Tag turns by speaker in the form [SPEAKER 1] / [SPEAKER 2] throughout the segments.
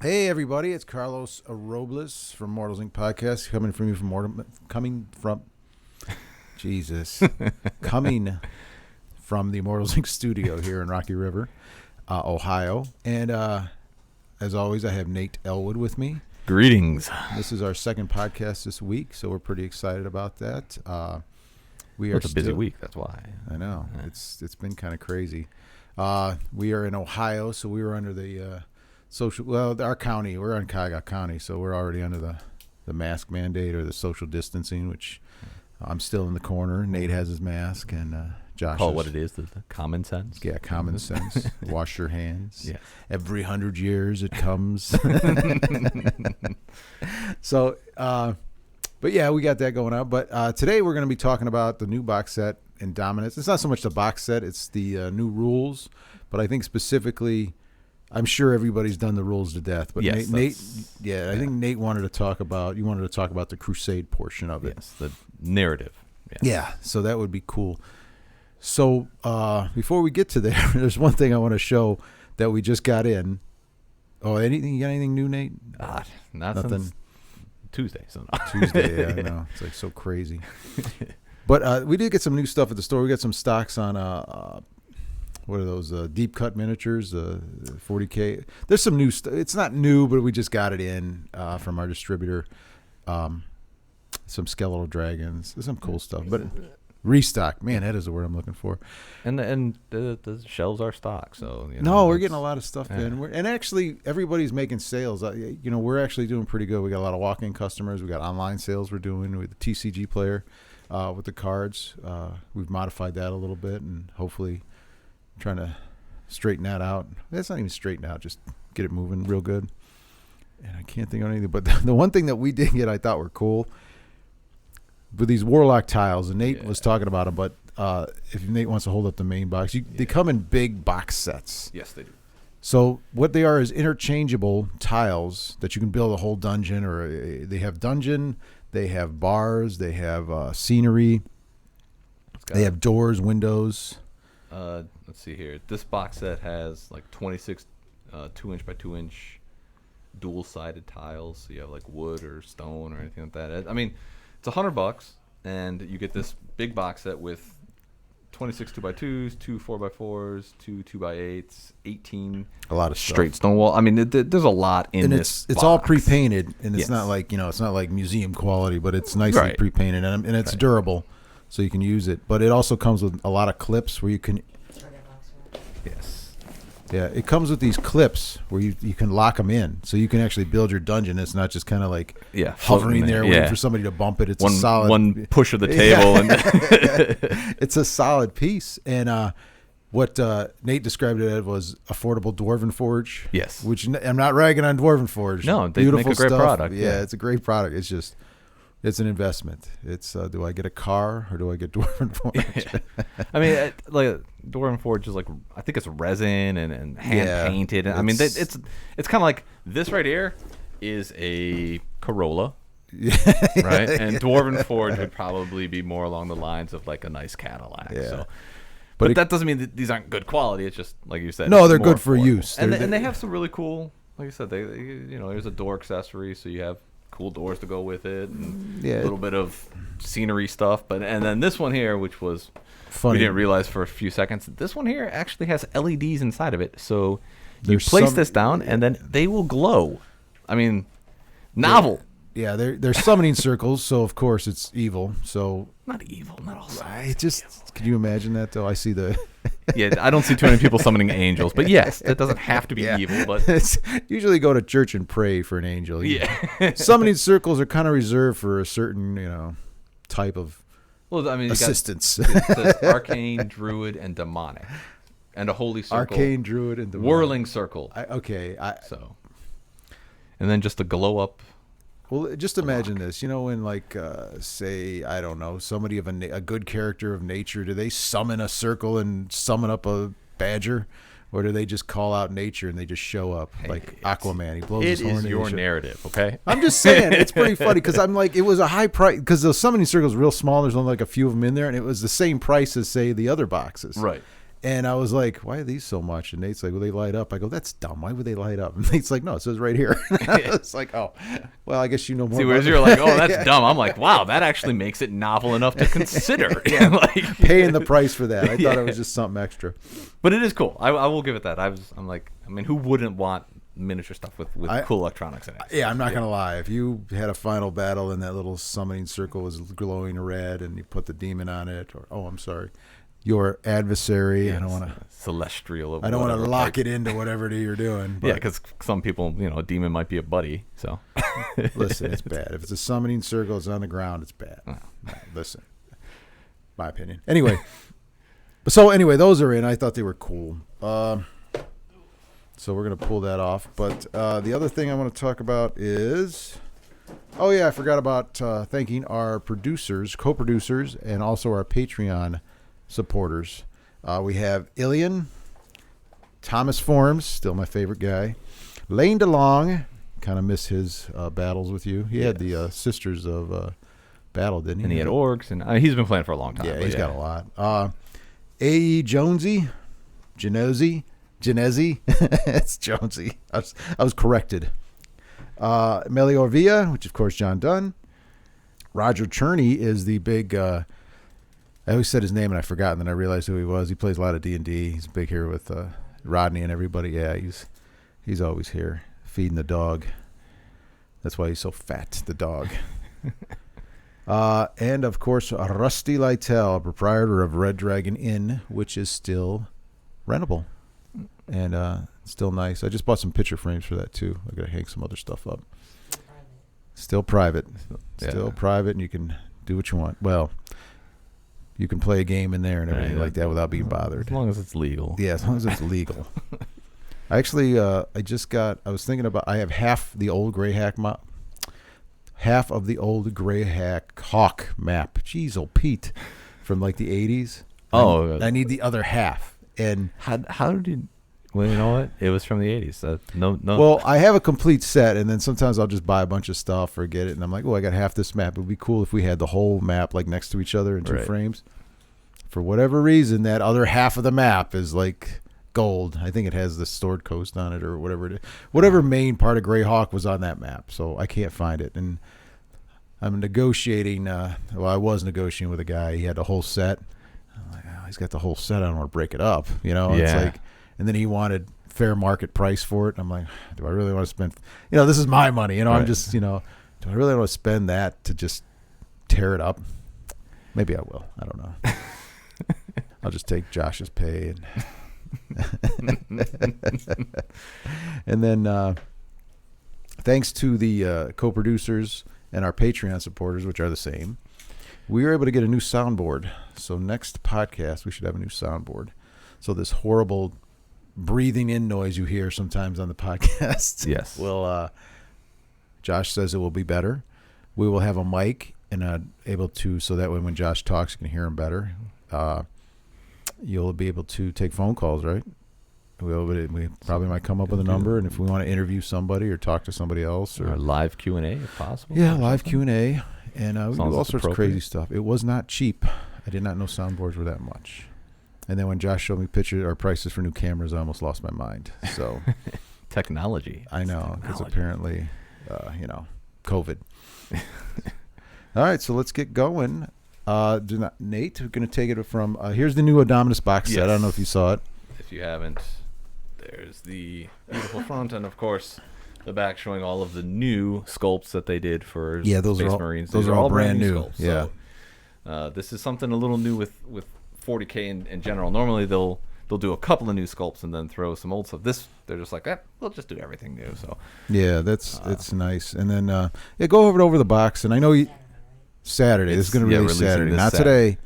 [SPEAKER 1] Hey everybody, it's Carlos Robles from Mortals Inc. podcast coming from the Mortals Inc. studio here in Rocky River, Ohio. And as always, I have Nate Elwood with me.
[SPEAKER 2] Greetings.
[SPEAKER 1] This is our second podcast this week, so we're pretty excited about that.
[SPEAKER 2] It's a busy week, that's why.
[SPEAKER 1] I know. Yeah. It's been kind of crazy. We are in Ohio, so we were under the our county, we're in Cuyahoga County, so we're already under the mask mandate or the social distancing, which I'm still in the corner. Nate has his mask, and Josh
[SPEAKER 2] call it what it is, the common sense.
[SPEAKER 1] Yeah, common sense. Wash your hands.
[SPEAKER 2] Yeah.
[SPEAKER 1] Every 100 years it comes. So, but yeah, we got that going on. But today we're going to be talking about the new box set, Indomitus. It's not so much the box set, it's the new rules, but I think specifically, I'm sure everybody's done the rules to death, but
[SPEAKER 2] yes,
[SPEAKER 1] I think Nate wanted to talk about the Crusade portion of it.
[SPEAKER 2] Yes, the narrative.
[SPEAKER 1] Yeah, so that would be cool. So before we get to there, there's one thing I want to show that we just got in. Oh, you got anything new, Nate?
[SPEAKER 2] Nothing. Since Tuesday. So no.
[SPEAKER 1] Tuesday, yeah, I know. It's like so crazy. But we did get some new stuff at the store. We got some stocks on what are those deep cut miniatures, 40K. There's some new stuff. It's not new, but we just got it in from our distributor. Some skeletal dragons. There's some cool stuff, but restock. Man, that is the word I'm looking for.
[SPEAKER 2] And the shelves are stocked, so
[SPEAKER 1] we're getting a lot of stuff in. And actually, everybody's making sales. We're actually doing pretty good. We got a lot of walk-in customers. We got online sales we're doing with the TCG player with the cards. We've modified that a little bit, and hopefully trying to straighten that out. That's not even straighten out, just get it moving real good. And I can't think of anything, but the one thing that we did get I thought were cool with these Warlock tiles, and Nate was talking about them, but if Nate wants to hold up the main box, they come in big box sets.
[SPEAKER 2] Yes, they do.
[SPEAKER 1] So what they are is interchangeable tiles that you can build a whole dungeon, or they have dungeon, they have bars, they have scenery, they have doors, windows.
[SPEAKER 2] Let's see here. This box set has like 26 2-inch by 2-inch dual-sided tiles. So you have like wood or stone or anything like that. I mean, it's $100, and you get this big box set with 26 2x2s, 2 4x4s, 2 2x8s, 18
[SPEAKER 1] a lot of
[SPEAKER 2] straight stone wall. I mean, there's a lot in this.
[SPEAKER 1] It's all pre-painted, and it's not like it's not like museum quality, but it's nicely pre-painted, and it's durable, so you can use it. But it also comes with a lot of clips where you can.
[SPEAKER 2] Yes.
[SPEAKER 1] Yeah, it comes with these clips where you can lock them in, so you can actually build your dungeon. It's not just kind of like hovering there waiting for somebody to bump it. It's a solid
[SPEAKER 2] one push of the table, and
[SPEAKER 1] it's a solid piece. And what Nate described it as was affordable Dwarven Forge.
[SPEAKER 2] Yes,
[SPEAKER 1] which I'm not ragging on Dwarven Forge.
[SPEAKER 2] No, they
[SPEAKER 1] beautiful
[SPEAKER 2] make a great
[SPEAKER 1] stuff.
[SPEAKER 2] product.
[SPEAKER 1] Yeah, it's a great product. It's just. It's an investment. It's do I get a car or do I get Dwarven Forge?
[SPEAKER 2] I mean, like Dwarven Forge is like, I think it's resin and hand painted. I mean, it's kind of like this right here is a Corolla, right? And Dwarven Forge would probably be more along the lines of like a nice Cadillac.
[SPEAKER 1] Yeah.
[SPEAKER 2] So, but that doesn't mean that these aren't good quality. It's just like you said.
[SPEAKER 1] No, they're good for use.
[SPEAKER 2] And they have some really cool, like you said, there's a door accessory, so you have cool doors to go with it, and a little bit of scenery stuff. And then this one here, which was funny, we didn't realize for a few seconds, this one here actually has LEDs inside of it. So you place this down, and then they will glow. I mean, novel.
[SPEAKER 1] Yeah, they're summoning circles, so of course it's evil. So
[SPEAKER 2] not evil, not all.
[SPEAKER 1] Can you imagine that though? I see the.
[SPEAKER 2] Yeah, I don't see too many people summoning angels, but yes, that doesn't have to be evil. But
[SPEAKER 1] usually go to church and pray for an angel.
[SPEAKER 2] Yeah,
[SPEAKER 1] summoning circles are kind of reserved for a certain type of assistance.
[SPEAKER 2] It says arcane, druid, and demonic, and a holy circle.
[SPEAKER 1] Arcane, druid, and demonic.
[SPEAKER 2] Whirling circle. And then just a glow up.
[SPEAKER 1] Well, just imagine this. When like, say, I don't know, somebody of a good character of nature, do they summon a circle and summon up a badger? Or do they just call out nature and they just show up like Aquaman? He blows his horn.
[SPEAKER 2] It is your narrative, okay?
[SPEAKER 1] I'm just saying, it's pretty funny because I'm like, it was a high price because the summoning circle is real small. There's only like a few of them in there, and it was the same price as, say, the other boxes.
[SPEAKER 2] Right.
[SPEAKER 1] And I was like, why are these so much? And Nate's like, well, they light up. I go, that's dumb. Why would they light up? And Nate's like, no, it says right here. It's like, oh, well, I guess you know more.
[SPEAKER 2] See, whereas you're like, oh, that's dumb. I'm like, wow, that actually makes it novel enough to consider.
[SPEAKER 1] Like, paying the price for that. I thought it was just something extra.
[SPEAKER 2] But it is cool. I will give it that. I'm like, I mean, who wouldn't want miniature stuff with cool electronics in it?
[SPEAKER 1] Yeah, I'm not going to lie. If you had a final battle and that little summoning circle was glowing red and you put the demon on it, or, I'm sorry, your adversary.
[SPEAKER 2] Yes,
[SPEAKER 1] I don't want to
[SPEAKER 2] celestial.
[SPEAKER 1] I don't want to lock it into whatever you're doing.
[SPEAKER 2] But. Yeah, because some people, a demon might be a buddy. So
[SPEAKER 1] listen, it's bad. If it's a summoning circle, it's on the ground. It's bad. No, listen, my opinion. Anyway, those are in. I thought they were cool. So we're gonna pull that off. But the other thing I want to talk about is. Oh, yeah, I forgot about thanking our producers, co-producers, and also our Patreon supporters. We have Elyunn, Thomas Forms, still my favorite guy, Lane DeLong, kind of miss his battles with you. He had the Sisters of Battle, didn't he?
[SPEAKER 2] And he had Orcs, and he's been playing for a long time.
[SPEAKER 1] Yeah, he's got a lot. A.E. Jonesy, Genesi, it's Jonesy. I was corrected. Melior Via, which of course John Dunn. Roger Cherni is the big. I always said his name and I forgot, and then I realized who he was. He plays a lot of D&D. He's big here with Rodney and everybody. Yeah, he's always here feeding the dog. That's why he's so fat, the dog. And of course Rusty Littell, proprietor of Red Dragon Inn, which is still rentable and still nice. I just bought some picture frames for that too. I gotta hang some other stuff up. Still private. Still private, and you can do what you want. Well, you can play a game in there and everything like that without being bothered.
[SPEAKER 2] As long as it's legal.
[SPEAKER 1] Yeah, as long as it's legal. I actually, I was thinking about, I have half the old Grey Hawk map. Jeez, old Pete, from like the 80s. I need the other half. And
[SPEAKER 2] how did you? Well, you know what? It was from the 80s. No.
[SPEAKER 1] Well, I have a complete set, and then sometimes I'll just buy a bunch of stuff or get it, and I'm like, I got half this map. It would be cool if we had the whole map like next to each other in two frames. For whatever reason, that other half of the map is like gold. I think it has the Sword Coast on it or whatever it is. Whatever main part of Greyhawk was on that map, so I can't find it. And I'm negotiating. I was negotiating with a guy. He had the whole set. I'm like, he's got the whole set. I don't want to break it up. It's like. And then he wanted fair market price for it. I'm like, do I really want to spend, this is my money. I'm just, do I really want to spend that to just tear it up? Maybe I will. I don't know. I'll just take Josh's pay. And then thanks to the co-producers and our Patreon supporters, which are the same, we were able to get a new soundboard. So next podcast, we should have a new soundboard. So this horrible breathing in noise you hear sometimes on the podcast.
[SPEAKER 2] Yes.
[SPEAKER 1] Well, Josh says it will be better. We will have a mic and able to, so that way when Josh talks, you can hear him better. You'll be able to take phone calls, right? We probably might come up with a number, and if we want to interview somebody or talk to somebody else, or
[SPEAKER 2] live Q&A if possible.
[SPEAKER 1] Yeah, live Q&A, and we do all sorts of crazy stuff. It was not cheap. I did not know soundboards were that much. And then when Josh showed me pictures or prices for new cameras, I almost lost my mind. So
[SPEAKER 2] technology.
[SPEAKER 1] I know, because apparently, COVID. All right, so let's get going. Nate, we're going to take it from. Here's the new Indomitus box set. I don't know if you saw it.
[SPEAKER 2] If you haven't, there's the beautiful front, and of course, the back showing all of the new sculpts that they did for
[SPEAKER 1] those
[SPEAKER 2] Space
[SPEAKER 1] are all,
[SPEAKER 2] Marines.
[SPEAKER 1] Those are all brand new.
[SPEAKER 2] Sculpts, yeah. This is something a little new with 40K in general. Normally they'll do a couple of new sculpts and then throw some old stuff. This, they're just like, we'll just do everything new. So
[SPEAKER 1] it's nice. And then go over the box. And I know Saturday. This is going to release Saturday, not today.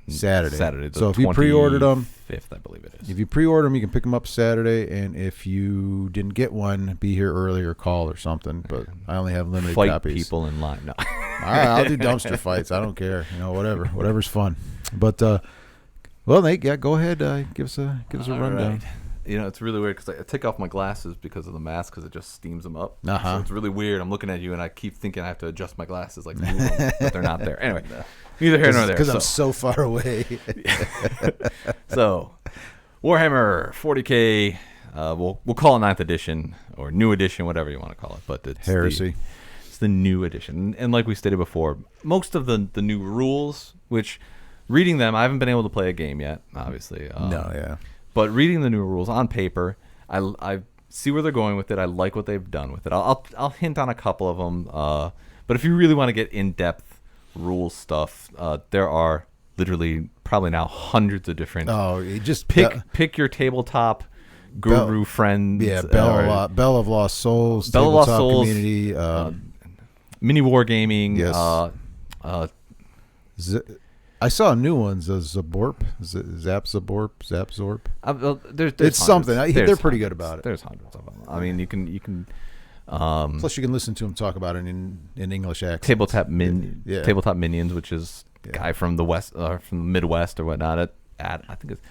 [SPEAKER 1] Saturday. So if you pre-ordered them,
[SPEAKER 2] 5th, I believe it is.
[SPEAKER 1] If you pre-order them, you can pick them up Saturday. And if you didn't get one, be here early or call or something. But I only have limited
[SPEAKER 2] copies.
[SPEAKER 1] Fight
[SPEAKER 2] people in line. No.
[SPEAKER 1] All right, I'll do dumpster fights. I don't care. Whatever's fun. But Nate, go ahead. Give us a rundown.
[SPEAKER 2] Right. It's really weird because I take off my glasses because of the mask because it just steams them up.
[SPEAKER 1] So
[SPEAKER 2] it's really weird. I'm looking at you and I keep thinking I have to adjust my glasses, like move them, but they're not there. Anyway, neither here nor there.
[SPEAKER 1] Because I'm so far away.
[SPEAKER 2] So Warhammer 40K. We'll call it 9th edition or new edition, whatever you want to call it. But it's
[SPEAKER 1] Heresy.
[SPEAKER 2] It's the new edition. And like we stated before, most of the new rules, which reading them, I haven't been able to play a game yet, obviously. But reading the new rules on paper, I see where they're going with it. I like what they've done with it. I'll hint on a couple of them. But if you really want to get in-depth rules stuff, there are literally probably now hundreds of different.
[SPEAKER 1] Oh, you just
[SPEAKER 2] pick your tabletop guru friends.
[SPEAKER 1] Yeah, Bell of Lost Souls,
[SPEAKER 2] Bell of Lost Souls
[SPEAKER 1] community,
[SPEAKER 2] mini wargaming.
[SPEAKER 1] Yes. I saw new ones. Zabzorp. It's something. They're pretty good about it.
[SPEAKER 2] There's hundreds of them. I mean, you can.
[SPEAKER 1] Plus, you can listen to them talk about it in English accent.
[SPEAKER 2] Tabletop Minions, which is a guy from the West, from the Midwest or whatnot. I think it's.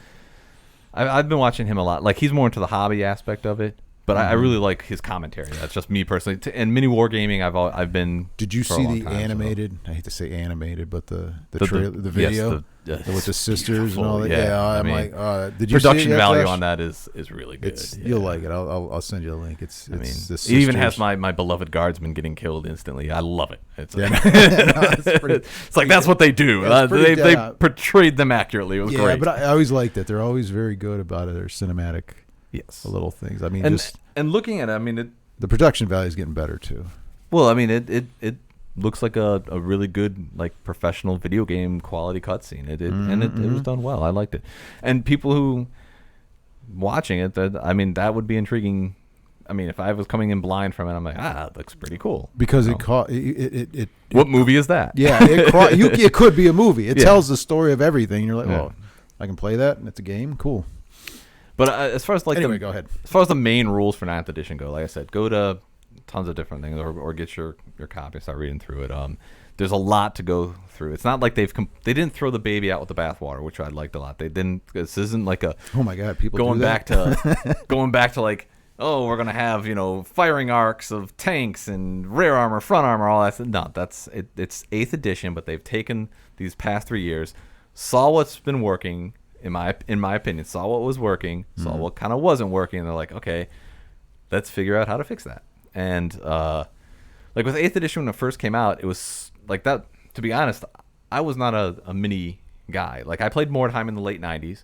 [SPEAKER 2] I've been watching him a lot. Like, he's more into the hobby aspect of it, but I really like his commentary. That's just me personally. And mini wargaming, I've been.
[SPEAKER 1] Did you see the animated? I hate to say animated, but the video with the sisters and all that. I'm like, did you
[SPEAKER 2] production
[SPEAKER 1] see
[SPEAKER 2] value on that is really good.
[SPEAKER 1] You'll like it. I'll send you a link. It
[SPEAKER 2] even has my beloved guardsman getting killed instantly. I love it. It's like that's what they do. They portrayed them accurately. It was great.
[SPEAKER 1] But I always liked it. They're always very good about it. Their cinematic.
[SPEAKER 2] Yes,
[SPEAKER 1] little things. I mean,
[SPEAKER 2] and looking at it,
[SPEAKER 1] the production value is getting better too.
[SPEAKER 2] Well, I mean, it looks like a really good, like, professional video game quality cutscene. It was done well. I liked it, and people who watching it, that would be intriguing. I mean, if I was coming in blind from it, I'm like, it looks pretty cool.
[SPEAKER 1] Because
[SPEAKER 2] what movie is that?
[SPEAKER 1] Yeah, it could be a movie. It tells the story of everything. And you're like, oh, I can play that, and it's a game. Cool.
[SPEAKER 2] But as far as go ahead. As far as the main rules for 9th edition go, like I said, go to tons of different things, or get your copy and start reading through it. There's a lot to go through. It's not like they didn't throw the baby out with the bathwater, which I liked a lot. They didn't. This isn't like a
[SPEAKER 1] oh my god, people
[SPEAKER 2] going
[SPEAKER 1] do
[SPEAKER 2] back
[SPEAKER 1] that?
[SPEAKER 2] going back to like, oh, we're gonna have firing arcs of tanks and rear armor, front armor, all that. No, that's it. It's 8th edition, but they've taken these past 3 years, saw what's been working. In my opinion, saw what was working, saw what kind of wasn't working, and they're like, okay, let's figure out how to fix that. And like with 8th edition when it first came out, it was like that. To be honest, I was not a mini guy. Like, I played Mordheim in the late 90s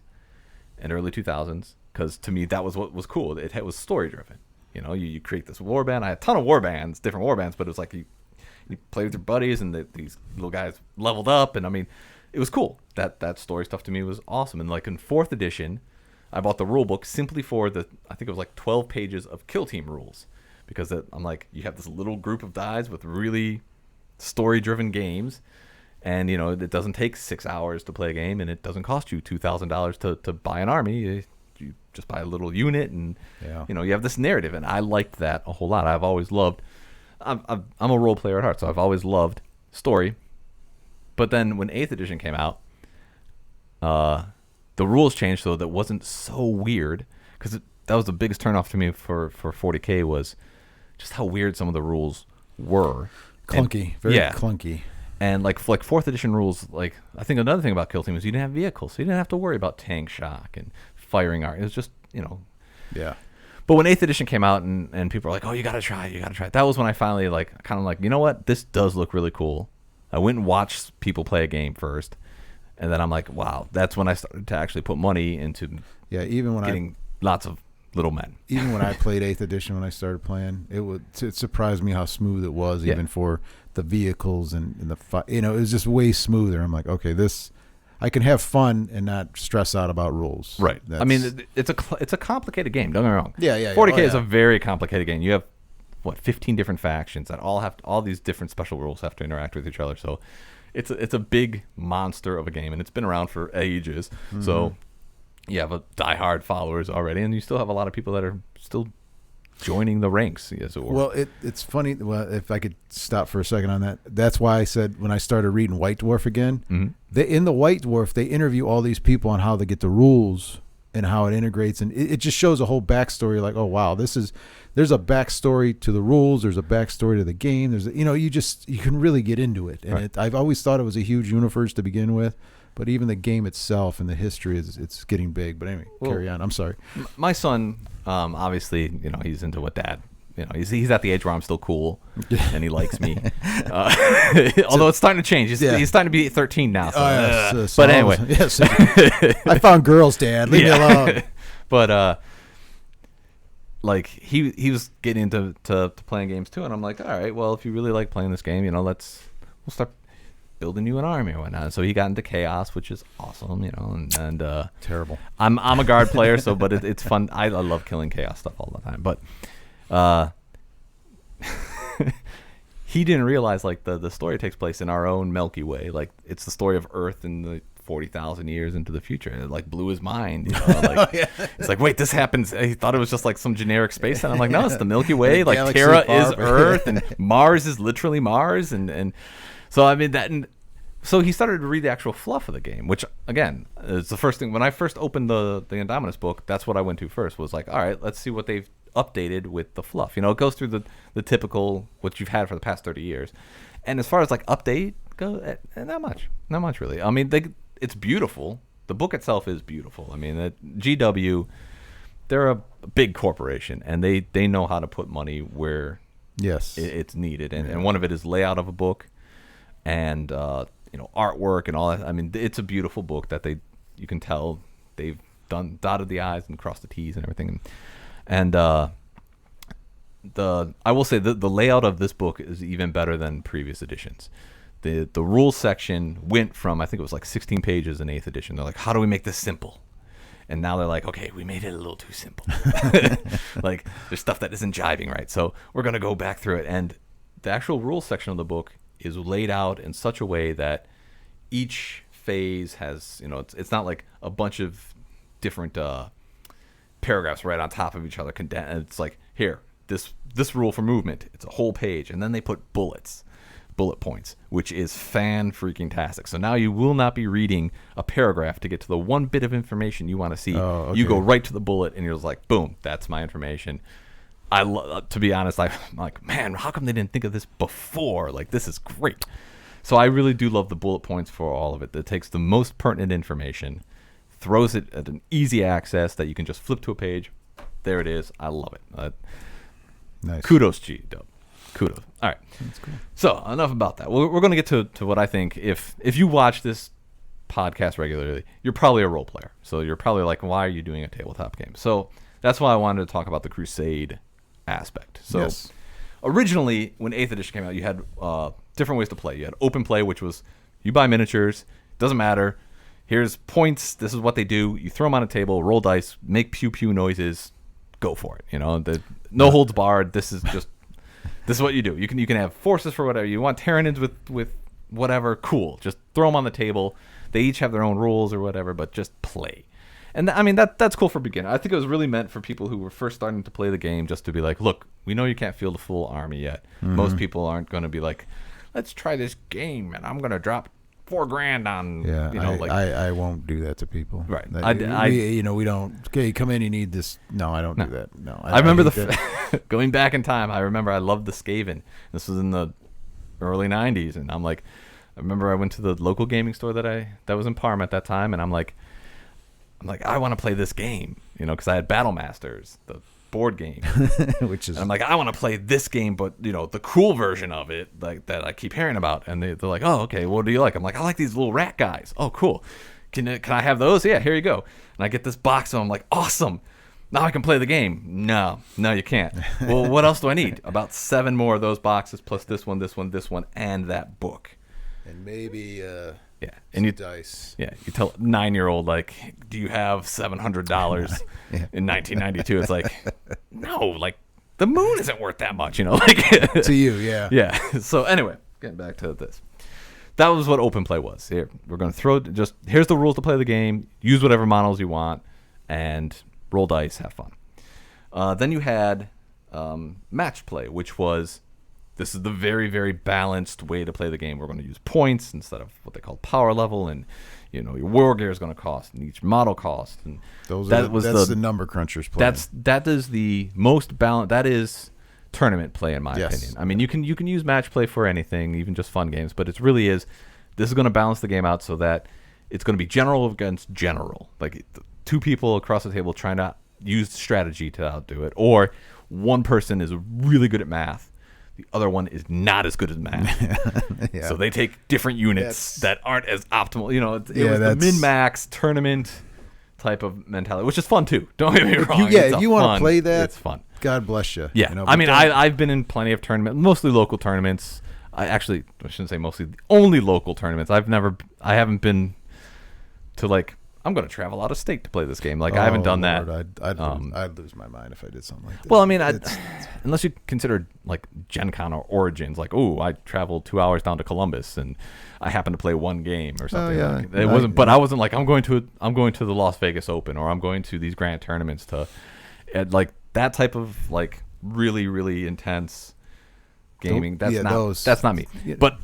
[SPEAKER 2] and early 2000s because to me that was what was cool. It was story driven. You create this warband. I had a ton of different warbands, but it was like you play with your buddies and these little guys leveled up, and I mean, it was cool. That story stuff to me was awesome. And like in 4th edition, I bought the rule book simply for I think it was like 12 pages of kill team rules, because I'm like, you have this little group of guys with really story driven games, and it doesn't take 6 hours to play a game, and it doesn't cost you $2,000 to buy an army. You just buy a little unit, and you have this narrative, and I liked that a whole lot. I've always loved. I'm a role player at heart, so I've always loved story. But then when 8th edition came out, the rules changed so that it wasn't so weird, because that was the biggest turnoff to me for 40K was just how weird some of the rules were.
[SPEAKER 1] Clunky, very clunky.
[SPEAKER 2] And like 4th edition rules, like I think another thing about Kill Team is you didn't have vehicles, so you didn't have to worry about tank shock and firing arc. It was just
[SPEAKER 1] Yeah.
[SPEAKER 2] But when 8th edition came out and people were like, oh, you gotta try it. That was when I finally kind of like, you know what, this does look really cool. I went and watched people play a game first, and then I'm like, wow, that's when I started to actually put money into getting lots of little men.
[SPEAKER 1] Even when I played 8th edition, when I started playing, it surprised me how smooth it was, even for the vehicles and the it was just way smoother. I'm like, okay, I can have fun and not stress out about rules.
[SPEAKER 2] Right. I mean, it's a complicated game. Don't get me wrong.
[SPEAKER 1] Yeah.
[SPEAKER 2] 40K is a very complicated game. You have 15 different factions that all these different special rules have to interact with each other. So it's a big monster of a game, and it's been around for ages. Mm-hmm. So you have diehard followers already, and you still have a lot of people that are still joining the ranks, as it were.
[SPEAKER 1] Well, it's funny. Well, if I could stop for a second on that, that's why I said when I started reading White Dwarf again, in the White Dwarf, they interview all these people on how they get the rules and how it integrates, and it just shows a whole backstory. Like, oh wow, there's a backstory to the rules. There's a backstory to the game. There's you can really get into it, and I've always thought it was a huge universe to begin with. but even the game itself and the history it's getting big. But anyway, carry on. I'm sorry.
[SPEAKER 2] My son, obviously, he's into what dad. He's at the age where I'm still cool, and he likes me. Although it's starting to change. He's starting to be 13 now. But anyway,
[SPEAKER 1] I found girls, Dad. Leave me alone.
[SPEAKER 2] But like he was getting into playing games too, and I'm like, all right, well, if you really like playing this game, we'll start building you an army or whatnot. So he got into Chaos, which is awesome, and
[SPEAKER 1] terrible.
[SPEAKER 2] I'm a guard player, but it's fun. I love killing Chaos stuff all the time, but. He didn't realize like the story takes place in our own Milky Way. Like it's the story of Earth in the 40,000 years into the future. It like blew his mind. It's like, wait, this happens. He thought it was just like some generic space, and I'm like, no, it's the Milky Way. Like Terra is Earth, and Mars is literally Mars, and so I mean that. And so he started to read the actual fluff of the game, which again is the first thing. When I first opened the Indomitus book, that's what I went to first. Was like, all right, let's see what they've updated with the fluff. It goes through the typical what you've had for the past 30 years. And as far as like update go, not much really. I mean, it's beautiful. The book itself is beautiful. I mean, GW, they're a big corporation, and they know how to put money where it's needed. And one of it is layout of a book, and artwork and all that. I mean, it's a beautiful book that you can tell they've dotted the I's and crossed the T's and everything. And I will say the layout of this book is even better than previous editions. The rules section went from, I think it was like 16 pages in 8th edition. They're like, how do we make this simple? And now they're like, okay, we made it a little too simple. Like there's stuff that isn't jiving right. So we're going to go back through it. And the actual rules section of the book is laid out in such a way that each phase has, it's not like a bunch of different paragraphs right on top of each other. It's like, here, this rule for movement, it's a whole page, and then they put bullet points, which is fan-freaking-tastic. So now you will not be reading a paragraph to get to the one bit of information you want to see. Oh, okay. You go right to the bullet, and you're just like, boom, that's my information. To be honest, I'm like, man, how come they didn't think of this before? Like, this is great. So I really do love the bullet points for all of it. It takes the most pertinent information, throws it at an easy access that you can just flip to a page. There it is. I love it.
[SPEAKER 1] Nice.
[SPEAKER 2] Kudos, G-Dub. Kudos. All right.
[SPEAKER 1] That's cool.
[SPEAKER 2] So enough about that. We're going to get to what I think. If you watch this podcast regularly, you're probably a role player. So you're probably like, why are you doing a tabletop game? So that's why I wanted to talk about the Crusade aspect. So originally, when 8th edition came out, you had different ways to play. You had open play, which was you buy miniatures. Doesn't matter. Here's points. This is what they do. You throw them on a table, roll dice, make pew pew noises, go for it. No holds barred. This is what you do. You can have forces for whatever you want. Tyranids with whatever. Cool. Just throw them on the table. They each have their own rules or whatever, but just play. And I mean that's cool for beginners. I think it was really meant for people who were first starting to play the game, just to be like, look, we know you can't field a full army yet. Mm-hmm. Most people aren't going to be like, let's try this game, and I'm going to drop $4,000 on.
[SPEAKER 1] Yeah, I won't do that to people.
[SPEAKER 2] Right.
[SPEAKER 1] We don't. Okay, come in. You need this. No, I don't do that. No.
[SPEAKER 2] I remember going back in time. I remember I loved the Skaven. This was in the early '90s, and I'm like, I remember I went to the local gaming store that was in Parma at that time, and I'm like, I want to play this game, because I had Battle Masters, the board game,
[SPEAKER 1] and
[SPEAKER 2] I'm like, I want to play this game, but the cool version of it, like that I keep hearing about. And they're like, oh, okay, what do you like? I'm like, I like these little rat guys. Oh, cool. Can I have those? Yeah, here you go. And I get this box, and I'm like, awesome. Now I can play the game. No, you can't. Well, what else do I need? About 7 more of those boxes, plus this one, and that book.
[SPEAKER 1] And maybe
[SPEAKER 2] and
[SPEAKER 1] dice.
[SPEAKER 2] Yeah, you tell a 9-year-old, like, do you have $700 in 1992? It's like, no, like the moon isn't worth that much, like
[SPEAKER 1] to you, yeah.
[SPEAKER 2] Yeah. So anyway, getting back to this. That was what open play was. Here, we're going to here's the rules to play the game. Use whatever models you want and roll dice, have fun. Then you had match play, which was, this is the very, very balanced way to play the game. We're going to use points instead of what they call power level, and your war gear is going to cost, and each model cost. And
[SPEAKER 1] that's the number crunchers play.
[SPEAKER 2] That is the most balanced. That is tournament play, in my opinion. I mean, you can use match play for anything, even just fun games, but it really is. This is going to balance the game out so that it's going to be general against general. Like two people across the table trying to use strategy to outdo it, or one person is really good at math, the other one is not as good at math. So they take different units that aren't as optimal. You know, it was the min-max tournament type of mentality, which is fun too. Don't get me wrong.
[SPEAKER 1] If you want to play that,
[SPEAKER 2] it's fun.
[SPEAKER 1] God bless you.
[SPEAKER 2] Yeah,
[SPEAKER 1] you know,
[SPEAKER 2] I mean, I've been in plenty of tournaments, mostly local tournaments. I shouldn't say mostly, only local tournaments. I haven't been to like, I'm going to travel out of state to play this game. Like, I haven't done
[SPEAKER 1] Lord,
[SPEAKER 2] that.
[SPEAKER 1] I'd lose my mind if I did something like that.
[SPEAKER 2] Well, I mean, unless you consider like Gen Con or Origins, like, I traveled 2 hours down to Columbus and I happened to play one game or something. It wasn't, but I wasn't like, I'm going to the Las Vegas Open, or I'm going to these grand tournaments like that type of like really, really intense gaming. That's not me. Yeah. But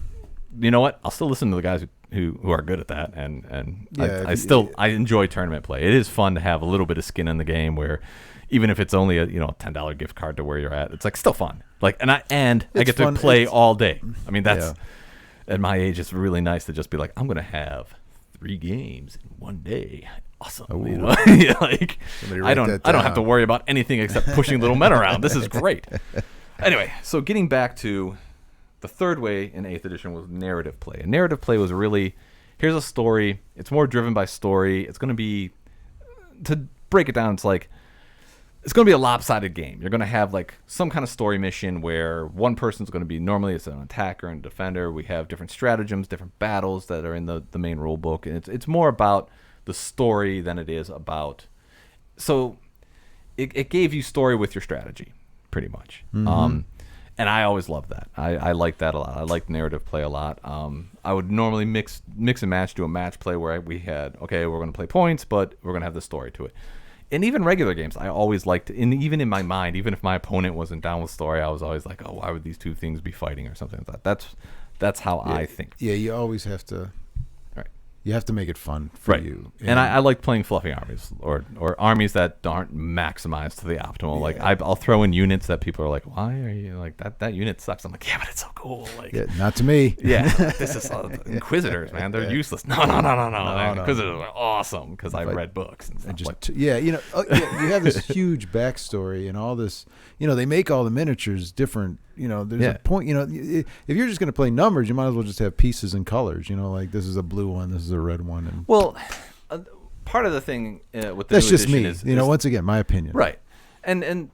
[SPEAKER 2] you know what? I'll still listen to the guys who are good at that, and I enjoy tournament play. It is fun to have a little bit of skin in the game, where even if it's only a $10 gift card to where you're at, it's like still fun. Like I get to play all day. I mean, that's at my age, it's really nice to just be like, I'm gonna have 3 games in one day. Awesome. Like I don't have to worry about anything except pushing little men around. This is great. Anyway, so getting back to the third way in 8th edition was narrative play. And narrative play was really, here's a story. It's more driven by story. It's going to be, to break it down, it's going to be a lopsided game. You're going to have like some kind of story mission where one person's going to be, normally it's an attacker and defender. We have different stratagems, different battles that are in the main rule book. And it's more about the story than it is about, so it gave you story with your strategy, pretty much. Mm-hmm. And I always loved that. I like that a lot. I like narrative play a lot. I would normally mix and match, do a match play where we had, we're going to play points, but we're going to have the story to it. And even regular games, I always liked, and even in my mind, even if my opponent wasn't down with story, I was always like, why would these two things be fighting or something like that. That's how I think.
[SPEAKER 1] Yeah, you always have to. You have to make it fun for you.
[SPEAKER 2] And I like playing fluffy armies or armies that aren't maximized to the optimal. Yeah. Like I'll throw in units that people are like, why are you like that unit sucks. I'm like, yeah, but it's so cool. Like,
[SPEAKER 1] not to me.
[SPEAKER 2] Yeah, this is Inquisitors, man. They're useless. No. Inquisitors are awesome because I read books and stuff.
[SPEAKER 1] You have this huge backstory and all this. They make all the miniatures different. There's a point. If you're just going to play numbers, you might as well just have pieces and colors. Like this is a blue one, this is a red one. And
[SPEAKER 2] well, part of the thing with the
[SPEAKER 1] that's
[SPEAKER 2] new
[SPEAKER 1] just
[SPEAKER 2] edition
[SPEAKER 1] me.
[SPEAKER 2] is
[SPEAKER 1] once again, my opinion.
[SPEAKER 2] Right, and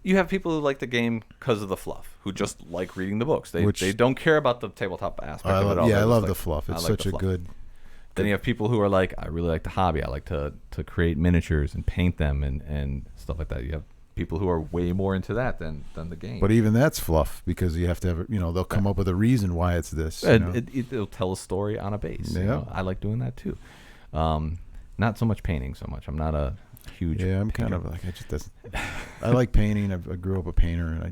[SPEAKER 2] you have people who like the game because of the fluff, who just like reading the books. They don't care about the tabletop aspect of it all.
[SPEAKER 1] Yeah, I love the fluff. It's such a good.
[SPEAKER 2] Then you have people who are like, I really like the hobby. I like to create miniatures and paint them and stuff like that. You have people who are way more into that than the game.
[SPEAKER 1] But even that's fluff because you have to have they'll come up with a reason why it's this.
[SPEAKER 2] It'll tell a story on a base.
[SPEAKER 1] Yeah.
[SPEAKER 2] I like doing that too. Not so much painting so much. I'm not a huge
[SPEAKER 1] I'm
[SPEAKER 2] painter.
[SPEAKER 1] kind of like I like painting. I grew up a painter and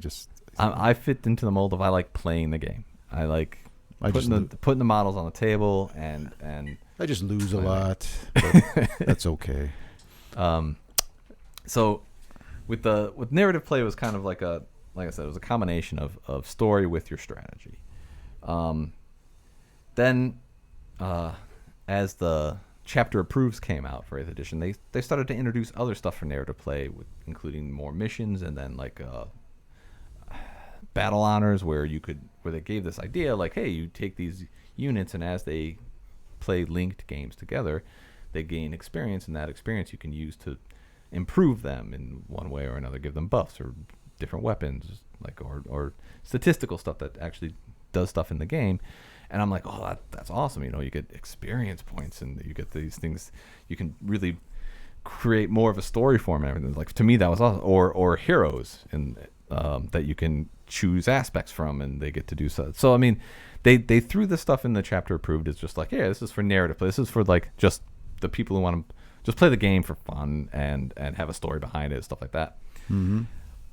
[SPEAKER 2] I fit into the mold of I like playing the game. I like putting the models on the table and
[SPEAKER 1] I just lose a lot. But that's okay.
[SPEAKER 2] So with narrative play, it was kind of like I said, it was a combination of story with your strategy. Then, as the Chapter Approves came out for 8th edition, they started to introduce other stuff for narrative play, including more missions and then like battle honors, where they gave this idea like, hey, you take these units and as they play linked games together, they gain experience, and that experience you can use to improve them in one way or another, give them buffs or different weapons, like or statistical stuff that actually does stuff in the game. And I'm like, that's awesome. You get experience points and you get these things. You can really create more of a story form and everything. Like to me, that was awesome. Or heroes and that you can choose aspects from, and they get to do so. So I mean, they threw this stuff in the Chapter Approved. It's just like, yeah, this is for narrative play. This is for like just the people who want to just play the game for fun and have a story behind it, stuff like that.
[SPEAKER 1] Mm-hmm.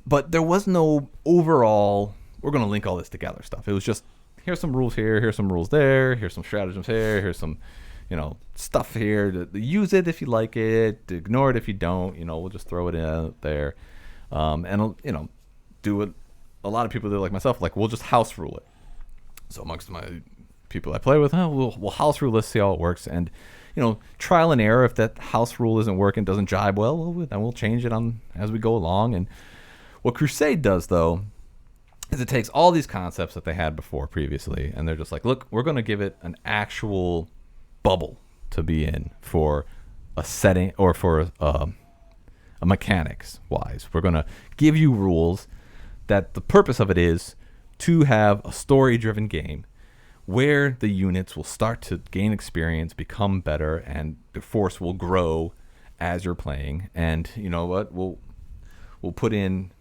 [SPEAKER 2] But there was no overall, we're going to link all this together stuff. It was just, here's some rules here, here's some rules there, here's some stratagems here, here's some, stuff here. To use it if you like it, ignore it if you don't. We'll just throw it in out there. Do it. A lot of people that like myself, like, we'll just house rule it. So amongst my people I play with, we'll house rule this, see how it works, and trial and error. If that house rule isn't working, doesn't jibe well, then we'll change it on as we go along. And what Crusade does, though, is it takes all these concepts that they had before previously, and they're just like, look, we're going to give it an actual bubble to be in for a setting or for a mechanics wise. We're going to give you rules that the purpose of it is to have a story driven game where the units will start to gain experience, become better, and the force will grow as you're playing. And you know what? We'll put in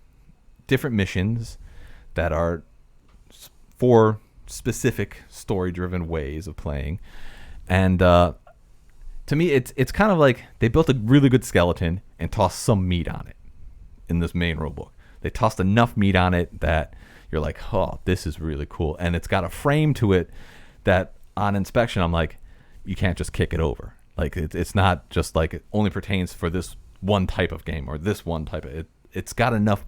[SPEAKER 2] different missions that are for specific story-driven ways of playing. And to me, it's kind of like they built a really good skeleton and tossed some meat on it in this main rulebook. They tossed enough meat on it that you're like, oh, this is really cool. And it's got a frame to it that on inspection, I'm like, you can't just kick it over. Like, it's not just like it only pertains for this one type of game or this one type of it. It's got enough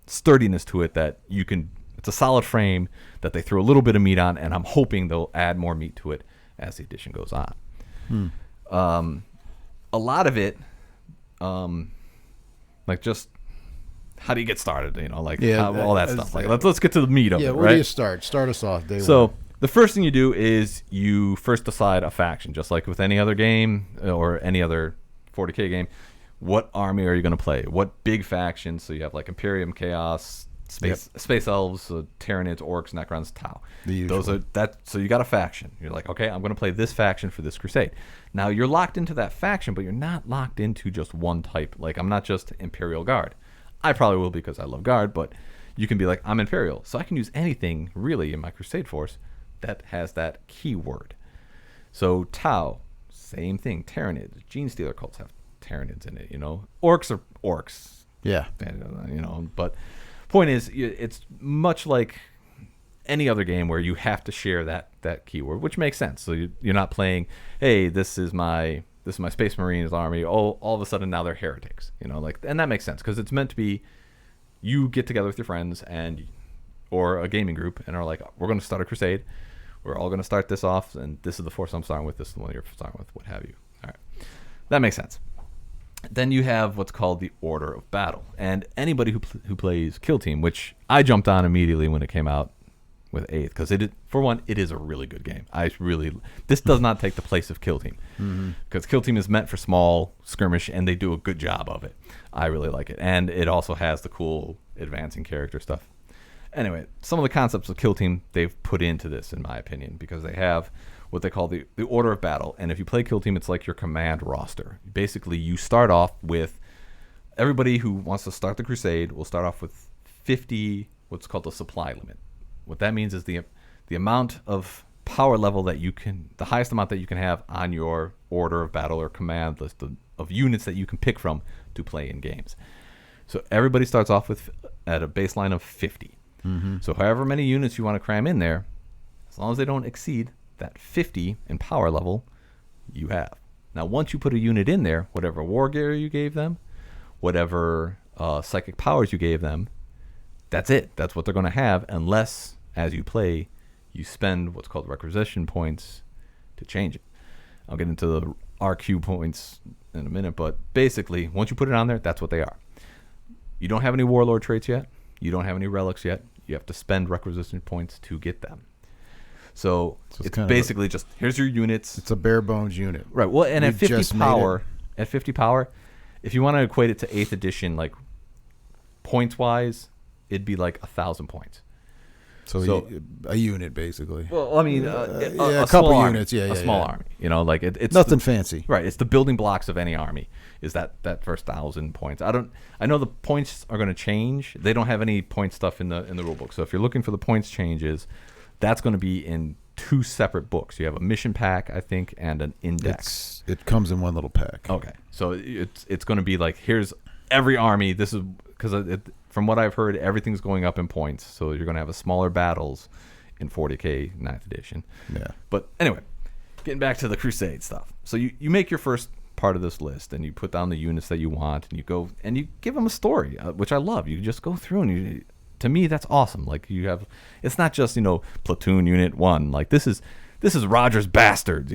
[SPEAKER 2] sturdiness to it that you can, it's a solid frame that they throw a little bit of meat on, and I'm hoping they'll add more meat to it as the edition goes on. A lot of it, like just how do you get started? All that stuff. Like let's get to the meat of it.
[SPEAKER 1] Where do you start? Start us off.
[SPEAKER 2] So the first thing you do is you first decide a faction, just like with any other game or any other 40K game. What army are you going to play? What big factions? So you have like Imperium, Chaos, Space Elves, Tyranids, Orcs, Necrons, Tau. So you got a faction. You're like, okay, I'm going to play this faction for this Crusade. Now you're locked into that faction, but you're not locked into just one type. Like, I'm not just Imperial Guard. I probably will because I love Guard, but you can be like, I'm Imperial, so I can use anything really in my Crusade force that has that keyword. So Tau, same thing. Tyranids, Gene Stealer cults have Tyranids in it. Orcs are orcs.
[SPEAKER 1] Yeah.
[SPEAKER 2] But point is, it's much like any other game where you have to share that keyword, which makes sense. So you're not playing, hey, this is my Space Marines army. Oh, all of a sudden now they're heretics. And that makes sense because it's meant to be you get together with your friends or a gaming group and are like, we're going to start a Crusade. We're all going to start this off, and this is the force I'm starting with. This is the one you're starting with. What have you? All right, that makes sense. Then you have what's called the Order of Battle, and anybody who plays Kill Team, which I jumped on immediately when it came out with 8th, because for one, it is a really good game. This does not take the place of Kill Team, because Kill Team is meant for small skirmish, and they do a good job of it. I really like it, and it also has the cool advancing character stuff. Anyway, some of the concepts of Kill Team they've put into this, in my opinion, because they have what they call the Order of Battle. And if you play Kill Team, it's like your command roster. Basically, you start off with everybody who wants to start the Crusade will start off with 50, what's called the supply limit. What that means is the amount of power level that you can, the highest amount that you can have on your Order of Battle or command list of units that you can pick from to play in games. So everybody starts off at a baseline of 50. So however many units you want to cram in there, as long as they don't exceed that 50 in power level, you have. Now, once you put a unit in there, whatever war gear you gave them, whatever psychic powers you gave them, that's it. That's what they're going to have, unless, as you play, you spend what's called requisition points to change it. I'll get into the RQ points in a minute, but basically, once you put it on there, that's what they are. You don't have any warlord traits yet. You don't have any relics yet. You have to spend requisition points to get them. So it's basically just, here's your units.
[SPEAKER 1] It's a bare bones unit.
[SPEAKER 2] Right. Well, and at 50 power, if you want to equate it to 8th edition, like points wise, it'd be like 1,000 points.
[SPEAKER 1] So a unit, basically.
[SPEAKER 2] Well, I mean,
[SPEAKER 1] a couple units,
[SPEAKER 2] a small army. Like it's
[SPEAKER 1] nothing fancy,
[SPEAKER 2] right? It's the building blocks of any army. Is that first 1,000 points? I know the points are going to change. They don't have any point stuff in the rule book. So if you're looking for the points changes, that's going to be in 2 separate books. You have a mission pack, I think, and an index.
[SPEAKER 1] It comes in one little pack.
[SPEAKER 2] Okay, so it's going to be like, here's every army. This is because from what I've heard, everything's going up in points. So you're going to have a smaller battles in 40K 9th edition.
[SPEAKER 1] Yeah.
[SPEAKER 2] But anyway, getting back to the Crusade stuff. So you make your first part of this list, and you put down the units that you want, and you go and you give them a story, which I love. You just go through and to me, that's awesome. Like it's not just, platoon unit 1. Like this is Roger's bastards,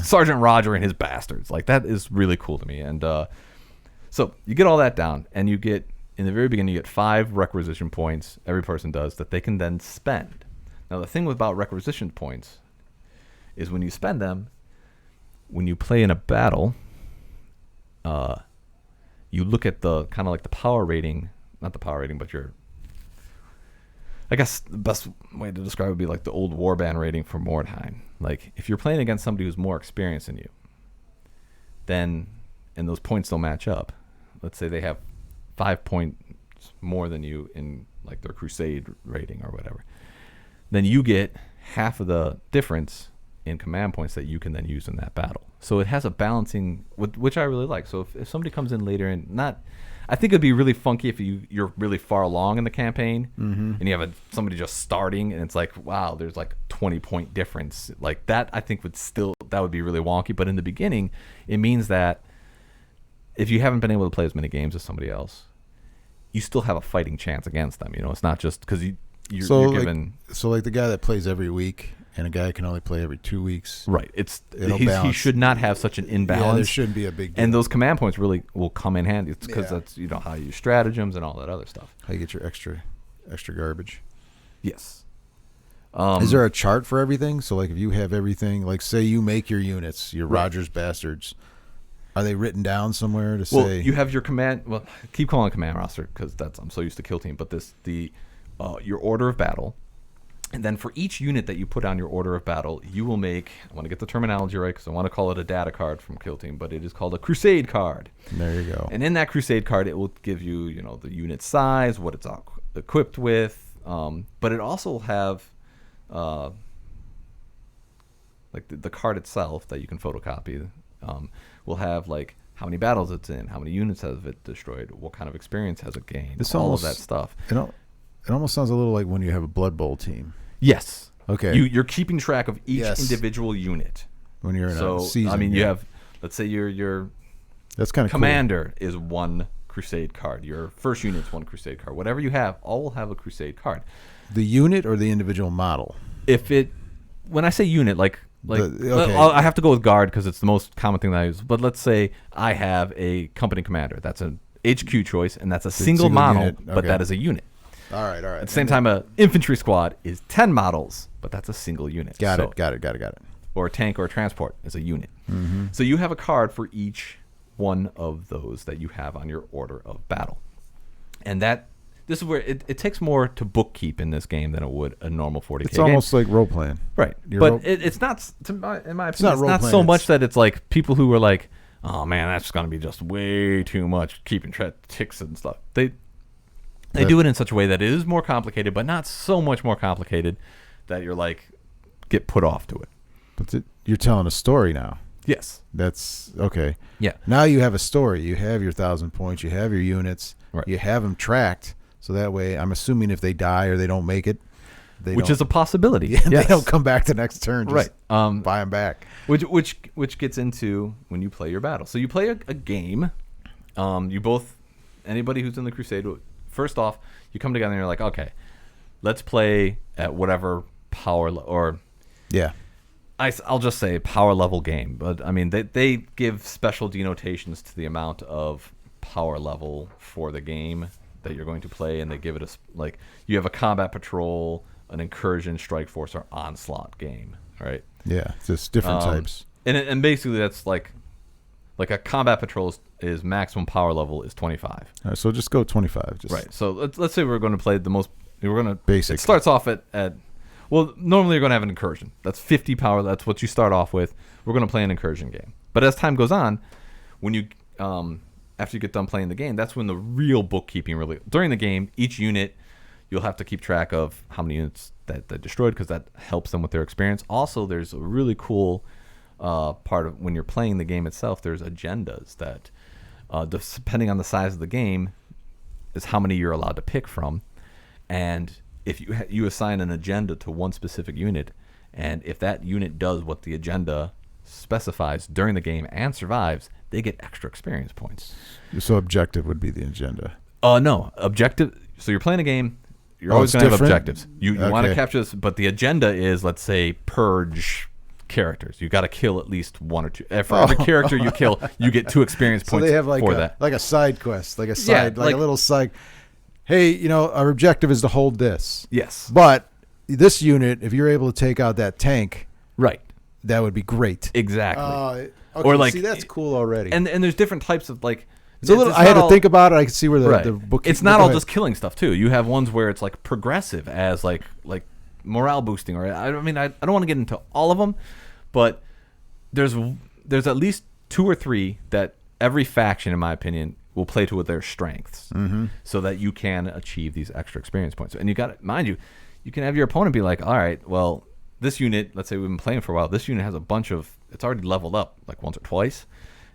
[SPEAKER 2] Sergeant Roger and his bastards. Like that is really cool to me. And so you get all that down, and you get, in the very beginning, you get 5 requisition points, every person does, that they can then spend. Now, the thing about requisition points is when you spend them, when you play in a battle, you look at the kind of like the power rating, not the power rating, but I guess the best way to describe it would be like the old warband rating for Mordheim. Like, if you're playing against somebody who's more experienced than you, then, and those points don't match up, let's say they have 5 points more than you in like their Crusade rating or whatever, then you get half of the difference in command points that you can then use in that battle. So it has a balancing, which I really like. So if somebody comes in later and I think it'd be really funky if you're really far along in the campaign, and you have somebody just starting, and it's like, wow, there's like 20-point difference. Like that, I think that would be really wonky. But in the beginning, it means that if you haven't been able to play as many games as somebody else, you still have a fighting chance against them. It's not just because you're given.
[SPEAKER 1] So like the guy that plays every week and a guy can only play every 2 weeks.
[SPEAKER 2] Right. He should not have such an imbalance.
[SPEAKER 1] Yeah, there shouldn't be a big deal.
[SPEAKER 2] And those command points really will come in handy. It's because that's how you use stratagems and all that other stuff.
[SPEAKER 1] How you get your extra garbage.
[SPEAKER 2] Yes.
[SPEAKER 1] Is there a chart for everything? So like if you have everything, like say you make your units, your Rogers bastards, are they written down somewhere to say?
[SPEAKER 2] Well, you have your command. Well, keep calling it command roster because I'm so used to Kill Team. But your order of battle. And then for each unit that you put on your order of battle, you will make, I want to get the terminology right because I want to call it a data card from Kill Team, but it is called a Crusade card.
[SPEAKER 1] There you go.
[SPEAKER 2] And in that Crusade card, it will give you, the unit size, what it's equipped with, but it also will have, like the card itself that you can photocopy, will have like how many battles it's in, how many units has it destroyed, what kind of experience has it gained, all of that stuff.
[SPEAKER 1] It almost sounds a little like when you have a Blood Bowl team.
[SPEAKER 2] Yes.
[SPEAKER 1] Okay.
[SPEAKER 2] You're keeping track of each individual unit.
[SPEAKER 1] When you're in a season.
[SPEAKER 2] I mean, you have, let's say your
[SPEAKER 1] that's kind of
[SPEAKER 2] commander is one Crusade card. Your first unit's one Crusade card. Whatever you have, all will have a Crusade card.
[SPEAKER 1] The unit or the individual model?
[SPEAKER 2] When I say unit, I have to go with guard because it's the most common thing that I use. But let's say I have a company commander. That's an HQ choice, and that's a single model, unit. But that is a unit.
[SPEAKER 1] All right.
[SPEAKER 2] At the same time, an infantry squad is 10 models, but that's a single unit.
[SPEAKER 1] Got it.
[SPEAKER 2] Or a tank or a transport is a unit.
[SPEAKER 1] Mm-hmm.
[SPEAKER 2] So you have a card for each one of those that you have on your order of battle. And this is where it takes more to bookkeep in this game than it would a normal 40K game.
[SPEAKER 1] It's almost like role playing.
[SPEAKER 2] Right. It's not, in my opinion, it's not so much that it's like people who are like, oh man, that's going to be just way too much keeping track of ticks and stuff. They do it in such a way that it is more complicated, but not so much more complicated that you're like, get put off to it.
[SPEAKER 1] But you're telling a story now.
[SPEAKER 2] Yes.
[SPEAKER 1] That's okay.
[SPEAKER 2] Yeah.
[SPEAKER 1] Now you have a story. You have your 1,000 points. You have your units.
[SPEAKER 2] Right.
[SPEAKER 1] You have them tracked. So that way, I'm assuming if they die or they don't make it,
[SPEAKER 2] which is a possibility.
[SPEAKER 1] Yeah, yes. They don't come back the next turn. Just
[SPEAKER 2] right.
[SPEAKER 1] Buy them back.
[SPEAKER 2] Which gets into when you play your battle. So you play a game. Anybody who's in the Crusade. First off, you come together and you're like, okay, let's play at whatever power I'll just say power level game. But I mean, they give special denotations to the amount of power level for the game that you're going to play, and they give it like you have a combat patrol, an incursion, strike force, or onslaught game, right?
[SPEAKER 1] Yeah, just different types.
[SPEAKER 2] And basically that's like a combat patrol is maximum power level is 25.
[SPEAKER 1] All right, so just go 25.
[SPEAKER 2] Right. So let's say we're going to play
[SPEAKER 1] basic.
[SPEAKER 2] It starts off at well, normally you're going to have an incursion. That's 50 power. That's what you start off with. We're going to play an incursion game. But as time goes on, when you after you get done playing the game, that's when the real bookkeeping really. During the game, each unit you'll have to keep track of how many units that destroyed because that helps them with their experience. Also, there's a really cool part of when you're playing the game itself. There's agendas that, depending on the size of the game, is how many you're allowed to pick from, and if you assign an agenda to one specific unit, and if that unit does what the agenda specifies during the game and survives, they get extra experience points.
[SPEAKER 1] So objective would be the agenda.
[SPEAKER 2] No, objective. So you're playing a game. you're always going to have objectives. You want to capture this, but the agenda is, let's say, purge characters. You got to kill at least one or two. For every character you kill, you get 2 experience points.
[SPEAKER 1] So they have like a side quest, like a little side. Hey, our objective is to hold this.
[SPEAKER 2] Yes.
[SPEAKER 1] But this unit, if you're able to take out that tank,
[SPEAKER 2] right,
[SPEAKER 1] that would be great.
[SPEAKER 2] Exactly.
[SPEAKER 1] Okay, or see, that's cool already.
[SPEAKER 2] And there's different types of like.
[SPEAKER 1] It's a little. I had to think about it. I can see where the book.
[SPEAKER 2] It's not all just killing stuff too. You have ones where it's like progressive as like morale boosting, or I don't want to get into all of them, but there's at least 2 or 3 that every faction, in my opinion, will play to their strengths, so that you can achieve these extra experience points. And you got, mind you can have your opponent be like, all right, well, this unit, let's say we've been playing for a while, this unit has a bunch of, it's already leveled up like once or twice.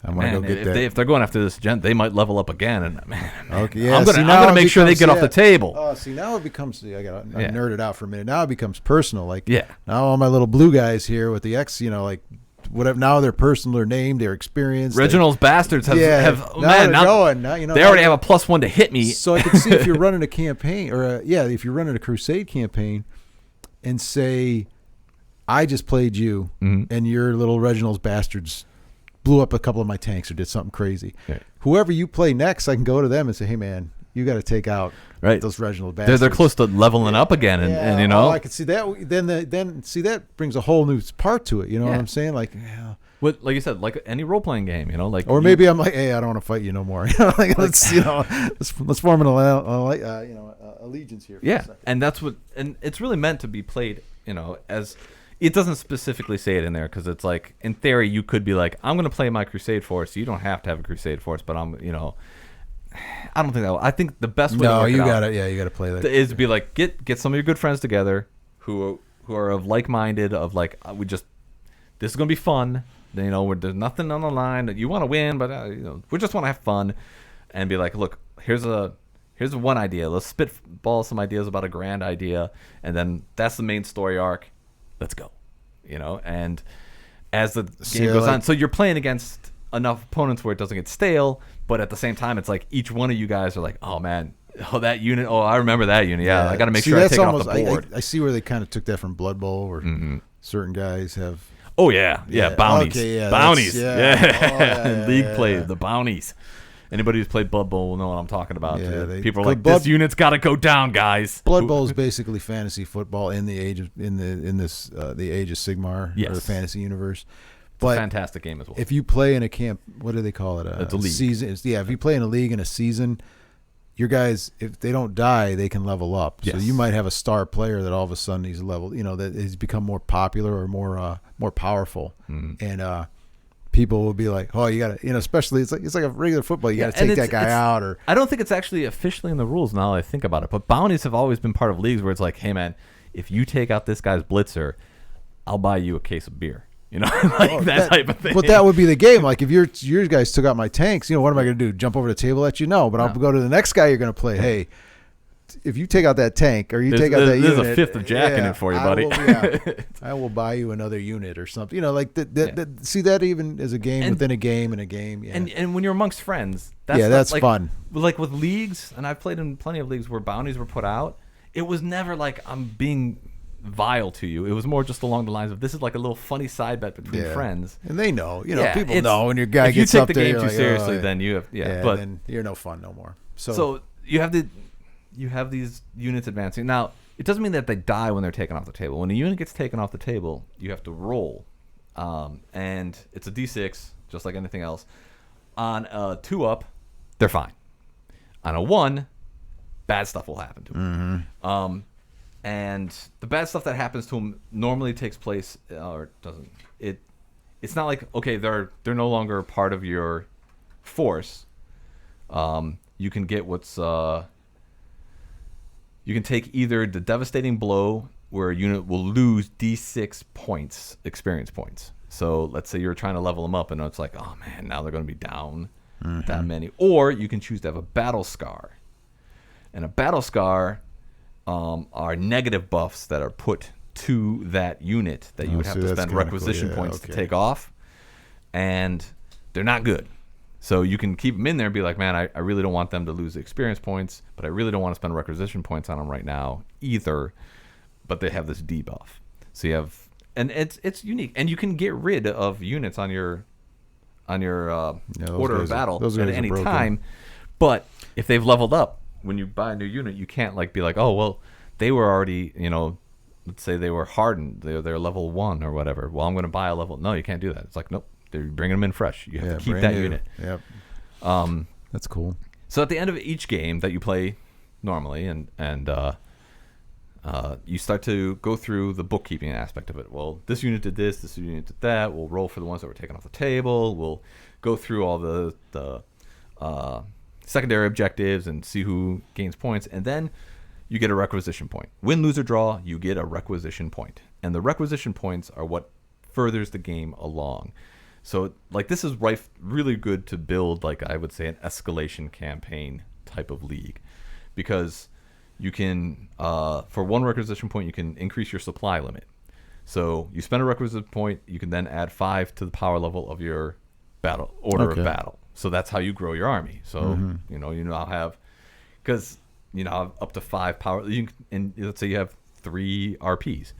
[SPEAKER 1] I'm gonna go get that.
[SPEAKER 2] If they're going after this agenda, they might level up again. And man,
[SPEAKER 1] okay, yeah,
[SPEAKER 2] I'm gonna make sure they get off the table.
[SPEAKER 1] Oh, see, now it becomes. I nerded out for a minute. Now it becomes personal. Like,
[SPEAKER 2] now
[SPEAKER 1] all my little blue guys here with the X, like whatever. Now they're personal, their name, their experience.
[SPEAKER 2] Reginald's bastards have
[SPEAKER 1] going. Now,
[SPEAKER 2] they already have a +1 to hit me.
[SPEAKER 1] So I can see if you're running a campaign, or if you're running a Crusade campaign, and say, I just played you, and your little Reginald's bastards blew up a couple of my tanks or did something crazy. Right. Whoever you play next, I can go to them and say, hey man, you got to take out those Reginald bastards.
[SPEAKER 2] They're close to leveling up again, and
[SPEAKER 1] I can see that. Then see, that brings a whole new part to it. You know what I'm saying? Like,
[SPEAKER 2] like you said, like any role playing game, like,
[SPEAKER 1] or maybe I'm like, hey, I don't want to fight you no more. Let's form an allegiance here. For
[SPEAKER 2] and that's what, and it's really meant to be played, as. It doesn't specifically say it in there because it's like, in theory, you could be like, I'm going to play my Crusade force. You don't have to have a Crusade force, but I don't think that. I think the best way.
[SPEAKER 1] No, you got to. Yeah, you got to play that.
[SPEAKER 2] Is to be like, get some of your good friends together who are of like-minded. Of like, this is going to be fun. There's nothing on the line that you want to win, but we just want to have fun, and be like, look, here's one idea. Let's spitball some ideas about a grand idea, and then that's the main story arc. Let's go, and as the game goes on, so you're playing against enough opponents where it doesn't get stale, but at the same time, it's like each one of you guys are like, oh man, that unit, I remember that unit, I got to make sure I take it off the board.
[SPEAKER 1] I see where they kind of took that from Blood Bowl, where certain guys have.
[SPEAKER 2] Oh yeah, bounties, bounties, league play, the bounties. Anybody who's played Blood Bowl will know what I'm talking about. People are like, this unit's got to go down, guys.
[SPEAKER 1] Blood Bowl is basically fantasy football in the age of the age of Sigmar, or the fantasy universe.
[SPEAKER 2] But it's a fantastic game as well.
[SPEAKER 1] If you play in a camp, what do they call it?
[SPEAKER 2] It's a league.
[SPEAKER 1] Season. If you play in a league in a season, your guys, if they don't die, they can level up. So you might have a star player that all of a sudden he's leveled. That he's become more popular or more powerful, and. People will be like, oh, you got to, especially it's like a regular football. You got to take that guy out. Or
[SPEAKER 2] I don't think it's actually officially in the rules now that I think about it. But bounties have always been part of leagues where it's like, hey, man, if you take out this guy's blitzer, I'll buy you a case of beer. That type of thing.
[SPEAKER 1] But that would be the game. Like if your guys took out my tanks, what am I going to do? Jump over the table at you? No, but I'll go to the next guy you're going to play. Hey, if you take out that tank or you take out that unit,
[SPEAKER 2] there's a fifth of Jack in it for you, buddy.
[SPEAKER 1] I will buy you another unit or something. See that even as a game within a game and a game. Yeah.
[SPEAKER 2] And when you're amongst friends,
[SPEAKER 1] that's fun.
[SPEAKER 2] Like with leagues, and I've played in plenty of leagues where bounties were put out. It was never like I'm being vile to you. It was more just along the lines of this is like a little funny side bet between friends.
[SPEAKER 1] And they know, people know when your guy gets up there.
[SPEAKER 2] If you take the game too seriously, then you have
[SPEAKER 1] but then you're no fun no more.
[SPEAKER 2] So you have these units advancing. Now, it doesn't mean that they die when they're taken off the table. When a unit gets taken off the table, you have to roll. And it's a D6, just like anything else. On a 2-up, they're fine. On a 1, bad stuff will happen to them. And the bad stuff that happens to them normally takes place, or doesn't. It's not like, okay, they're no longer part of your force. You can get what's... You can take either the devastating blow where a unit will lose D6 points, experience points. So let's say you're trying to level them up and it's like, oh man, now they're going to be down that many. Or you can choose to have a battle scar. And a battle scar are negative buffs that are put to that unit that you would have to spend requisition points to take off. And they're not good. So you can keep them in there and be like, man, I really don't want them to lose the experience points, but I really don't want to spend requisition points on them right now either. But they have this debuff. So you have, and it's unique. And you can get rid of units on your order of battle at any time. But if they've leveled up, when you buy a new unit, you can't like be like, oh, well, they were already, let's say they were hardened. They're level 1 or whatever. Well, I'm going to buy a level. No, you can't do that. It's like, nope. They're bringing them in fresh. You have to keep that unit.
[SPEAKER 1] Yep. That's cool.
[SPEAKER 2] So at the end of each game that you play normally, and you start to go through the bookkeeping aspect of it. Well, this unit did this unit did that. We'll roll for the ones that were taken off the table. We'll go through all the secondary objectives and see who gains points. And then you get a requisition point. Win, lose, or draw, you get a requisition point. And the requisition points are what furthers the game along. So, like, this is really good to build, like, I would say, an escalation campaign type of league. Because you can, for one requisition point, you can increase your supply limit. So, you spend a requisition point, you can then add 5 to the power level of your order of battle. So, that's how you grow your army. So, you now have, because, up to 5 power, and let's say you have 3 RPs.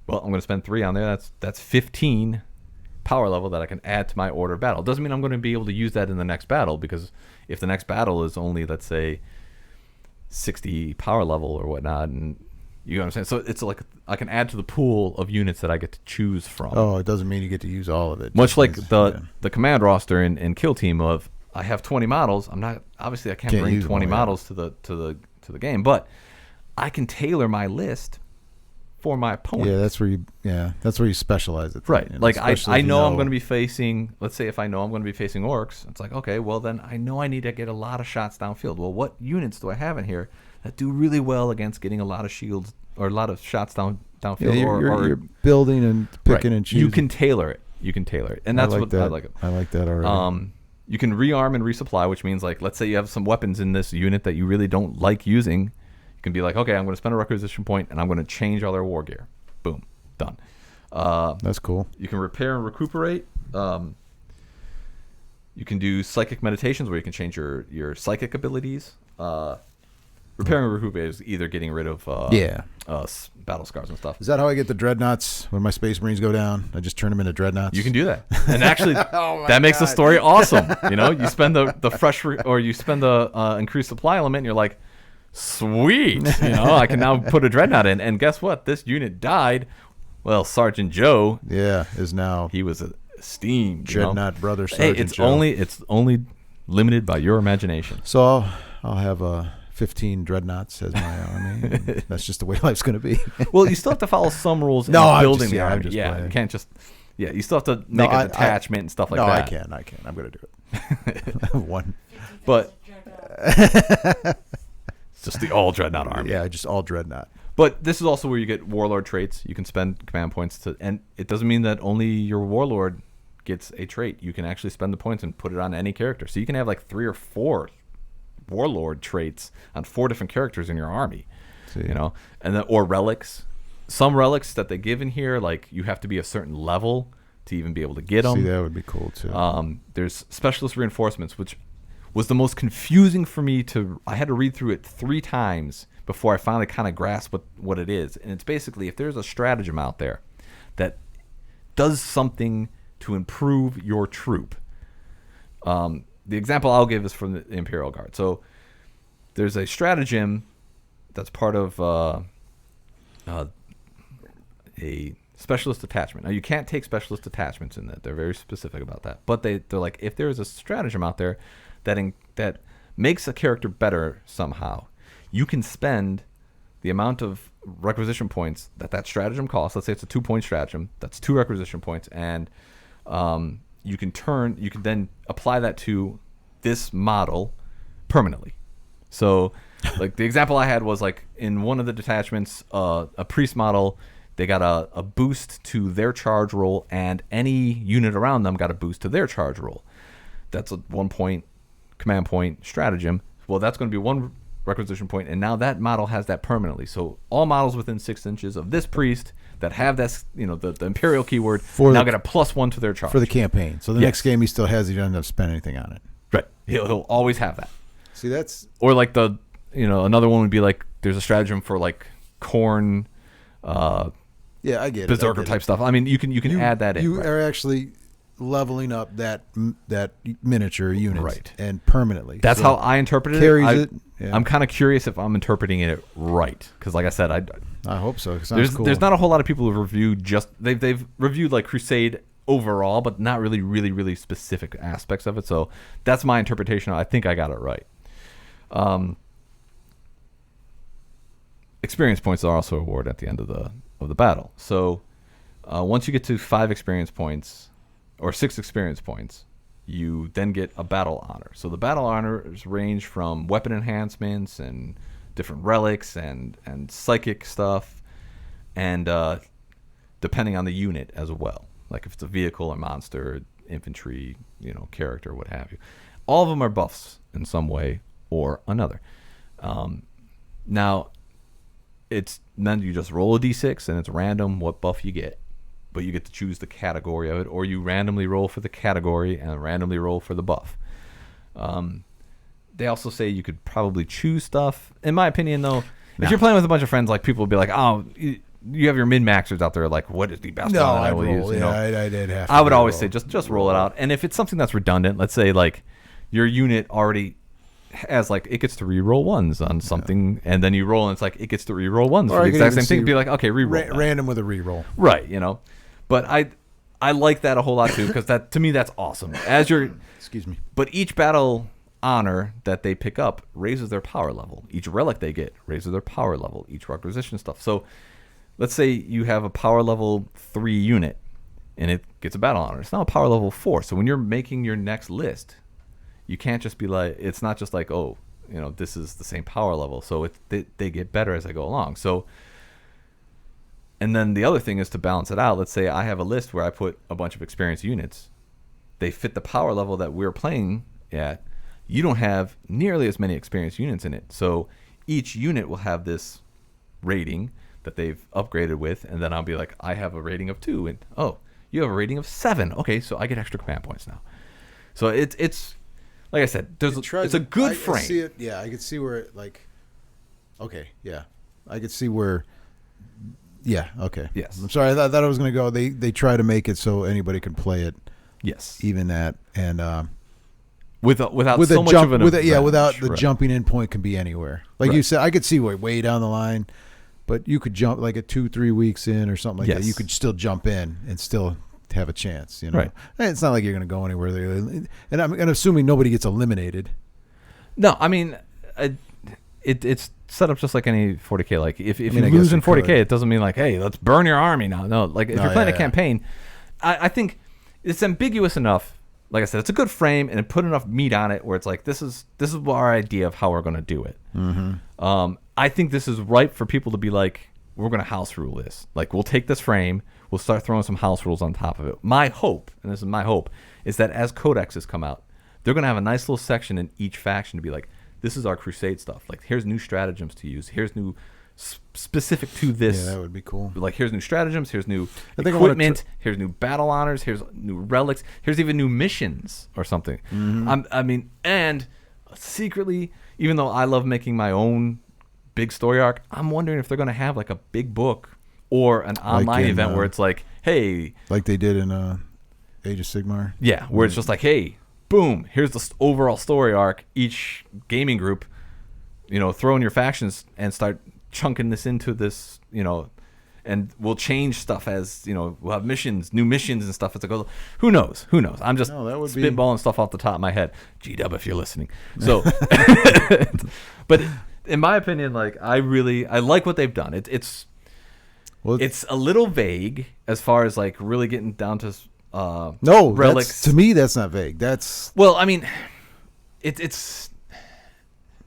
[SPEAKER 2] Well, I'm going to spend 3 on there. That's 15 power level that I can add to my order of battle. Doesn't mean I'm going to be able to use that in the next battle, because if the next battle is only, let's say, 60 power level or whatnot, and you know what I'm saying? So it's like I can add to the pool of units that I get to choose from.
[SPEAKER 1] Oh, it doesn't mean you get to use all of it.
[SPEAKER 2] Much like the command roster in Kill Team of, I have 20 models. I can't bring 20 models to the game, but I can tailor my list for my opponent.
[SPEAKER 1] That's where you specialize it.
[SPEAKER 2] Right. Like I know I'm going to be facing, let's say if I know I'm going to be facing orcs, it's like, okay, well then I know I need to get a lot of shots downfield. Well, what units do I have in here that do really well against getting a lot of shields or a lot of shots downfield?
[SPEAKER 1] Yeah, you're building and picking and choosing.
[SPEAKER 2] You can tailor it. And that's what I like it.
[SPEAKER 1] I like that already.
[SPEAKER 2] You can rearm and resupply, which means, like, let's say you have some weapons in this unit that you really don't like using. You can be like, okay, I'm going to spend a requisition point and I'm going to change all their war gear. Boom, done.
[SPEAKER 1] That's cool.
[SPEAKER 2] You can repair and recuperate. You can do psychic meditations where you can change your psychic abilities. Repair and recuperate is either getting rid of battle scars and stuff.
[SPEAKER 1] Is that how I get the dreadnoughts when my space marines go down? I just turn them into dreadnoughts.
[SPEAKER 2] You can do that, and actually, that makes the story awesome. You spend the fresh or you spend the increased supply element, and you're like, sweet. I can now put a dreadnought in, and guess what? This unit died. Well, Sergeant Joe.
[SPEAKER 1] Is now.
[SPEAKER 2] He was esteemed
[SPEAKER 1] Dreadnought brother Sergeant
[SPEAKER 2] Joe. It's only limited by your imagination.
[SPEAKER 1] So I'll have 15 dreadnoughts as my army. That's just the way life's going to be.
[SPEAKER 2] Well, you still have to follow some rules in building the army. You can't just. Yeah, you still have to make a detachment and stuff like that.
[SPEAKER 1] I can. I'm going to do it. One.
[SPEAKER 2] But it's just the all dreadnought army.
[SPEAKER 1] Yeah, just all dreadnought.
[SPEAKER 2] But this is also where you get warlord traits. You can spend command points and it doesn't mean that only your warlord gets a trait. You can actually spend the points and put it on any character. So you can have like 3 or 4 warlord traits on 4 different characters in your army. And then or relics. Some relics that they give in here, like you have to be a certain level to even be able to get them.
[SPEAKER 1] That would be cool too.
[SPEAKER 2] There's specialist reinforcements, which was the most confusing for me I had to read through it 3 times before I finally kind of grasped what it is. And it's basically, if there's a stratagem out there that does something to improve your troop. The example I'll give is from the Imperial Guard. So there's a stratagem that's part of a specialist attachment. Now, you can't take specialist attachments in that. They're very specific about that. But they're like, if there is a stratagem out there that makes a character better somehow, you can spend the amount of requisition points that stratagem costs. Let's say it's a 2-point stratagem. That's 2 requisition points. And you can then apply that to this model permanently. So like the example I had was like in one of the detachments, a priest model, they got a boost to their charge roll, and any unit around them got a boost to their charge roll. That's a 1-point command point stratagem. Well, that's going to be 1 requisition point, and now that model has that permanently. So all models within 6 inches of this priest that have that, the Imperial keyword now get a +1 to their charge
[SPEAKER 1] for the campaign. So the next game he still has, he doesn't have to spend anything on it.
[SPEAKER 2] Right. He'll always have that.
[SPEAKER 1] See, that's
[SPEAKER 2] or like another one would be like there's a stratagem for like Khorne.
[SPEAKER 1] Yeah, I get it.
[SPEAKER 2] Berserker type stuff. I mean, you can add that in.
[SPEAKER 1] You are actually leveling up that miniature unit,
[SPEAKER 2] right,
[SPEAKER 1] and permanently.
[SPEAKER 2] That's how I interpreted
[SPEAKER 1] carries it.
[SPEAKER 2] Yeah. I'm kind of curious if I'm interpreting it right, because like I said,
[SPEAKER 1] I hope so.
[SPEAKER 2] There's not a whole lot of people who've reviewed they've reviewed like Crusade overall, but not really, really, really specific aspects of it. So that's my interpretation. I think I got it right. Experience points are also awarded at the end of the battle. So once you get to 5 experience points or 6 experience points, you then get a battle honor. So the battle honors range from weapon enhancements and different relics and psychic stuff, and depending on the unit as well. Like if it's a vehicle or monster, infantry, character, what have you. All of them are buffs in some way or another. Now, it's then you just roll a d6 and it's random what buff you get, but you get to choose the category of it, or you randomly roll for the category and randomly roll for the buff. They also say you could probably choose stuff. In my opinion, though, if you're playing with a bunch of friends, like people will be like, "Oh, you have your min-maxers out there. Like, what is the best one I will use?"
[SPEAKER 1] I did have.
[SPEAKER 2] I would always say just roll it out. And if it's something that's redundant, let's say like your unit already has like it gets to re-roll ones on something, and then you roll and it's like it gets to re-roll ones for the exact same thing. Be like, okay, re-roll
[SPEAKER 1] random with a re-roll,
[SPEAKER 2] right? But I like that a whole lot too, because that to me that's awesome.
[SPEAKER 1] Excuse me.
[SPEAKER 2] But each battle honor that they pick up raises their power level. Each relic they get raises their power level. Each requisition stuff. So let's say you have a power level 3 unit and it gets a battle honor. It's now a power level 4. So when you're making your next list, you can't just be like, it's not just like, oh, this is the same power level. So they get better as I go along. So, and then the other thing is to balance it out. Let's say I have a list where I put a bunch of experienced units. They fit the power level that we're playing at. You don't have nearly as many experienced units in it. So each unit will have this rating that they've upgraded with, and then I'll be like, I have a rating of 2, and oh, you have a rating of 7. Okay, so I get extra command points now. So it's like I said, it's a good frame.
[SPEAKER 1] I see it, yeah, I could see where it okay, yeah, I could see where. Yeah. Okay.
[SPEAKER 2] Yes.
[SPEAKER 1] I'm sorry. I thought I was going to go. They try to make it so anybody can play it.
[SPEAKER 2] Yes.
[SPEAKER 1] Even that, and
[SPEAKER 2] without
[SPEAKER 1] with
[SPEAKER 2] so much of an advantage,
[SPEAKER 1] without the jumping in point can be anywhere. Like you said, I could see way down the line, but you could jump like 2-3 weeks in or something like that. You could still jump in and still have a chance. Right. And it's not like you're going to go anywhere. And I'm assuming nobody gets eliminated.
[SPEAKER 2] No, I mean, it's set up just like any 40K. Like if you lose in 40K, it doesn't mean like, hey, let's burn your army now. No, like if you're playing a campaign, I think it's ambiguous enough. Like I said, it's a good frame and it put enough meat on it where it's like this is our idea of how we're going to do it. Mm-hmm. I think this is ripe for people to be like, we're going to house rule this. Like we'll take this frame, we'll start throwing some house rules on top of it. My hope, and this is my hope, is that as codexes come out, they're going to have a nice little section in each faction to be like, this is our Crusade stuff. Like, here's new stratagems to use. Here's new specific to this.
[SPEAKER 1] Yeah, that would be cool.
[SPEAKER 2] Like, here's new stratagems. Here's new equipment. Here's new battle honors. Here's new relics. Here's even new missions or something. Mm-hmm. And secretly, even though I love making my own big story arc, I'm wondering if they're going to have like a big book or an online event where it's like, hey,
[SPEAKER 1] like they did in Age of Sigmar.
[SPEAKER 2] Yeah, where it's just like, hey, boom, here's the overall story arc. Each gaming group, throw in your factions and start chunking this into this, and we'll change stuff as, we'll have new missions and stuff as it goes. Who knows? I'm just spitballing stuff off the top of my head. G-Dub, if you're listening. So, but in my opinion, like, I like what they've done. It's a little vague as far as like really getting down to relics.
[SPEAKER 1] To me, that's not vague. That's
[SPEAKER 2] it's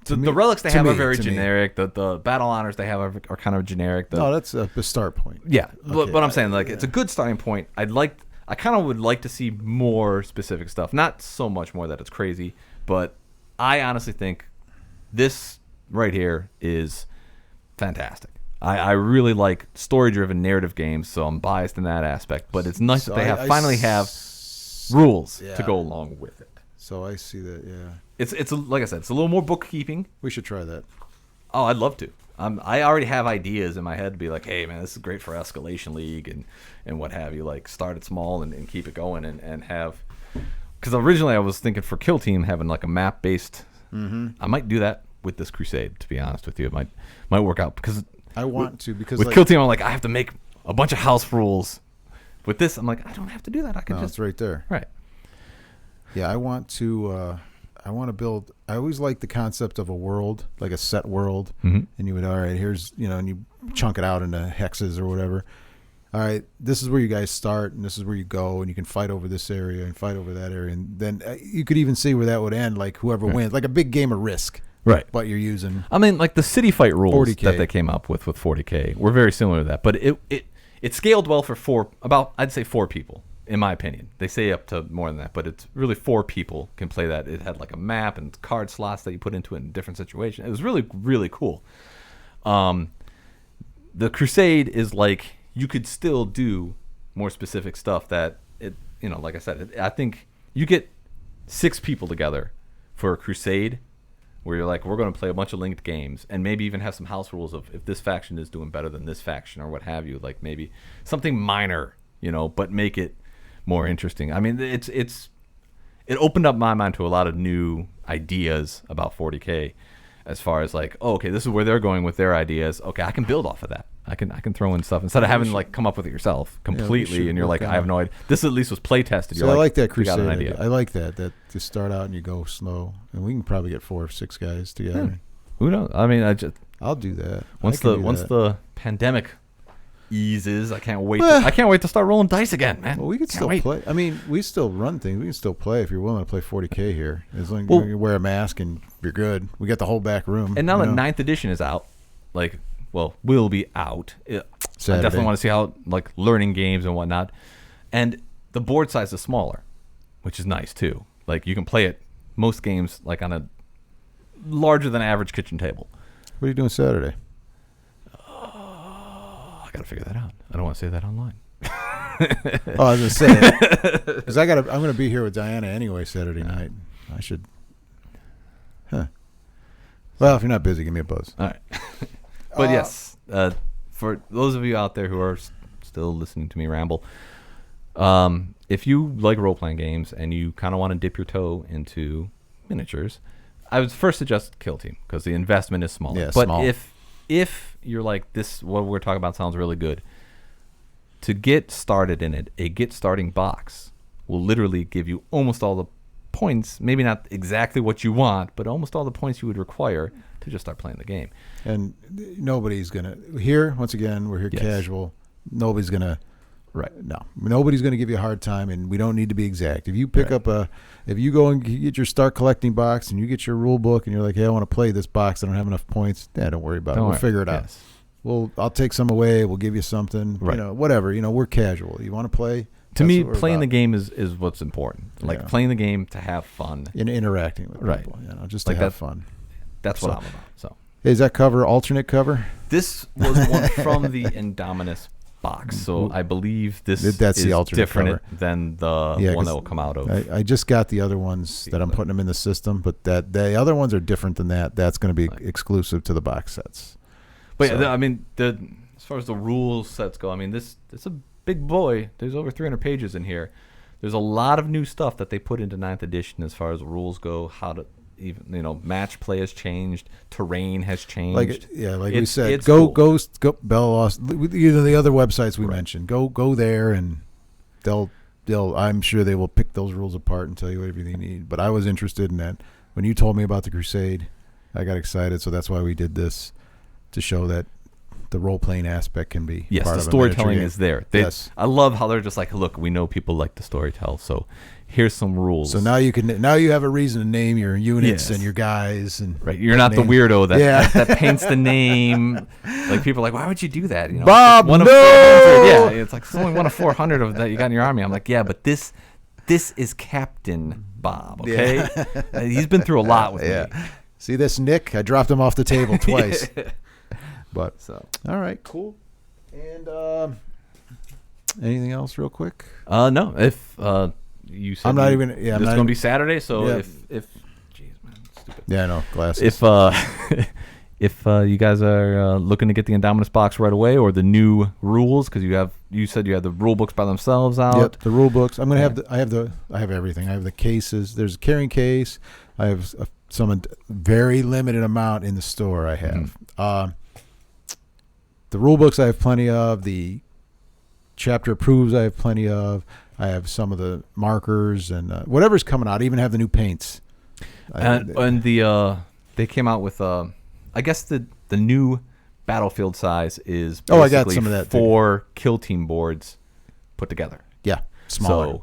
[SPEAKER 2] the relics they have are very generic. The battle honors they have are kind of generic.
[SPEAKER 1] That's a start point.
[SPEAKER 2] Yeah, okay. But I'm saying like it's a good starting point. I kind of would like to see more specific stuff. Not so much more that it's crazy, but I honestly think this right here is fantastic. I really like story-driven narrative games, so I'm biased in that aspect. But it's nice that they finally have rules to go along with it.
[SPEAKER 1] So I see that. Yeah.
[SPEAKER 2] It's like I said, it's a little more bookkeeping.
[SPEAKER 1] We should try that.
[SPEAKER 2] Oh, I'd love to. I already have ideas in my head to be like, hey man, this is great for Escalation League and what have you. Like start it small and keep it going and have. Because originally I was thinking for Kill Team having like a map based. I might do that with this Crusade. To be honest with you, it might work out because
[SPEAKER 1] I want to because
[SPEAKER 2] with Kill Team I'm like I have to make a bunch of house rules. With this I'm like I don't have to do that. I can just.
[SPEAKER 1] It's right there.
[SPEAKER 2] Right.
[SPEAKER 1] Yeah, I want to build. I always like the concept of a world, like a set world, and you would all right. Here's and you chunk it out into hexes or whatever. All right, this is where you guys start, and this is where you go, and you can fight over this area and fight over that area, and then you could even see where that would end, like whoever wins, like a big game of Risk,
[SPEAKER 2] right?
[SPEAKER 1] But you're using.
[SPEAKER 2] I mean, like the city fight rules
[SPEAKER 1] 40K.
[SPEAKER 2] That they came up with 40K were very similar to that, but it scaled well for I'd say 4 people. In my opinion, they say up to more than that, but it's really 4 people can play that. It had like a map and card slots that you put into it in different situations. It was really, really cool. The Crusade is like you could still do more specific stuff that like I said, I think you get 6 people together for a Crusade where you're like, we're going to play a bunch of linked games and maybe even have some house rules of if this faction is doing better than this faction or what have you, like maybe something minor, but make it more interesting. I mean, it opened up my mind to a lot of new ideas about 40K as far as like, oh, okay, this is where they're going with their ideas. Okay, I can build off of that. I can throw in stuff instead of having to like come up with it yourself completely and you're like, I have no idea. This at least was play tested.
[SPEAKER 1] So I like that Crusade idea. I like that to start out and you go slow, and we can probably get 4 or 6 guys together.
[SPEAKER 2] Yeah. Who knows? I mean, I'll
[SPEAKER 1] do that.
[SPEAKER 2] Once the pandemic eases, I can't wait. I can't wait to start rolling dice again, man.
[SPEAKER 1] Well, we could still play. I mean, we still run things. We can still play if you're willing to play 40K here. As long as you wear a mask and you're good. We got the whole back room.
[SPEAKER 2] And now that 9th edition is out, will be out. I definitely want to see how learning games and whatnot. And the board size is smaller, which is nice too. Like you can play it most games like on a larger than average kitchen table.
[SPEAKER 1] What are you doing Saturday?
[SPEAKER 2] I gotta figure that out. I don't want to say that online.
[SPEAKER 1] Oh, I was gonna say because I'm gonna be here with Diana anyway Saturday night. I should. Well, if you're not busy, give me a buzz.
[SPEAKER 2] All right. But yes, for those of you out there who are still listening to me ramble, if you like role-playing games and you kind of want to dip your toe into miniatures, I would first suggest Kill Team because the investment is smaller.
[SPEAKER 1] Yeah,
[SPEAKER 2] but
[SPEAKER 1] small.
[SPEAKER 2] If you're like, this, what we're talking about sounds really good, to get started in it, a get starting box will literally give you almost all the points, maybe not exactly what you want, but almost all the points you would require to just start playing the game.
[SPEAKER 1] And nobody's going to, here, once again, we're here casual. Nobody's going to, nobody's going to give you a hard time, and we don't need to be exact. If you pick up if you go and get your start collecting box and you get your rule book and you're like, hey, I want to play this box, I don't have enough points, don't worry about it. We'll figure it out. I'll take some away. We'll give you something, whatever. We're casual. You want to play?
[SPEAKER 2] To me, playing the game is what's important. Like playing the game to have fun.
[SPEAKER 1] And interacting with people, just to have fun.
[SPEAKER 2] That's what I'm about. So,
[SPEAKER 1] is that cover alternate cover?
[SPEAKER 2] This was one from the Indomitus box, so I believe that's is
[SPEAKER 1] the alternate
[SPEAKER 2] different
[SPEAKER 1] cover.
[SPEAKER 2] Than the one that will come out of.
[SPEAKER 1] I just got the other ones that I'm putting them in the system, but the other ones are different than that. That's going to be exclusive to the box sets.
[SPEAKER 2] But I mean, as far as the rules sets go, I mean, it's a big boy. There's over 300 pages in here. There's a lot of new stuff that they put into 9th edition as far as rules go, how to even match play has changed, terrain has changed.
[SPEAKER 1] We said, go Bellos, the other websites we mentioned. Go there, and they'll I'm sure they will pick those rules apart and tell you everything you need. But I was interested in that. When you told me about the Crusade, I got excited, so that's why we did this, to show that the role-playing aspect can be part
[SPEAKER 2] the
[SPEAKER 1] of
[SPEAKER 2] storytelling is there.
[SPEAKER 1] Yes.
[SPEAKER 2] I love how they're just like, look, we know people like to storytell, so here's some rules.
[SPEAKER 1] So now you have a reason to name your units and your guys, and
[SPEAKER 2] you're not the weirdo that paints the name. Like people are like, why would you do that?
[SPEAKER 1] Bob,
[SPEAKER 2] one of 400. Yeah, it's like it's only one of 400 of that you got in your army. I'm like, yeah, but this is Captain Bob. Okay, he's been through a lot with me.
[SPEAKER 1] See this Nick? I dropped him off the table twice. But all right, cool. And anything else, real quick?
[SPEAKER 2] No. If you said
[SPEAKER 1] I'm not even. Yeah,
[SPEAKER 2] it's going to be Saturday. So if jeez, man, stupid.
[SPEAKER 1] Yeah, I know, glasses.
[SPEAKER 2] If you guys are looking to get the Indomitus box right away, or the new rules, because you said you have the rule books by themselves out.
[SPEAKER 1] Yep, the rule books. I'm gonna have I have everything. I have the cases. There's a carrying case. I have some very limited amount in the store. I have the rule books. I have plenty of. The chapter approves. I have plenty of. I have some of the markers and whatever's coming out. I even have the new paints.
[SPEAKER 2] And they came out with I guess the new battlefield size is basically
[SPEAKER 1] I got some of that
[SPEAKER 2] 4 kill team boards put together.
[SPEAKER 1] Yeah, smaller.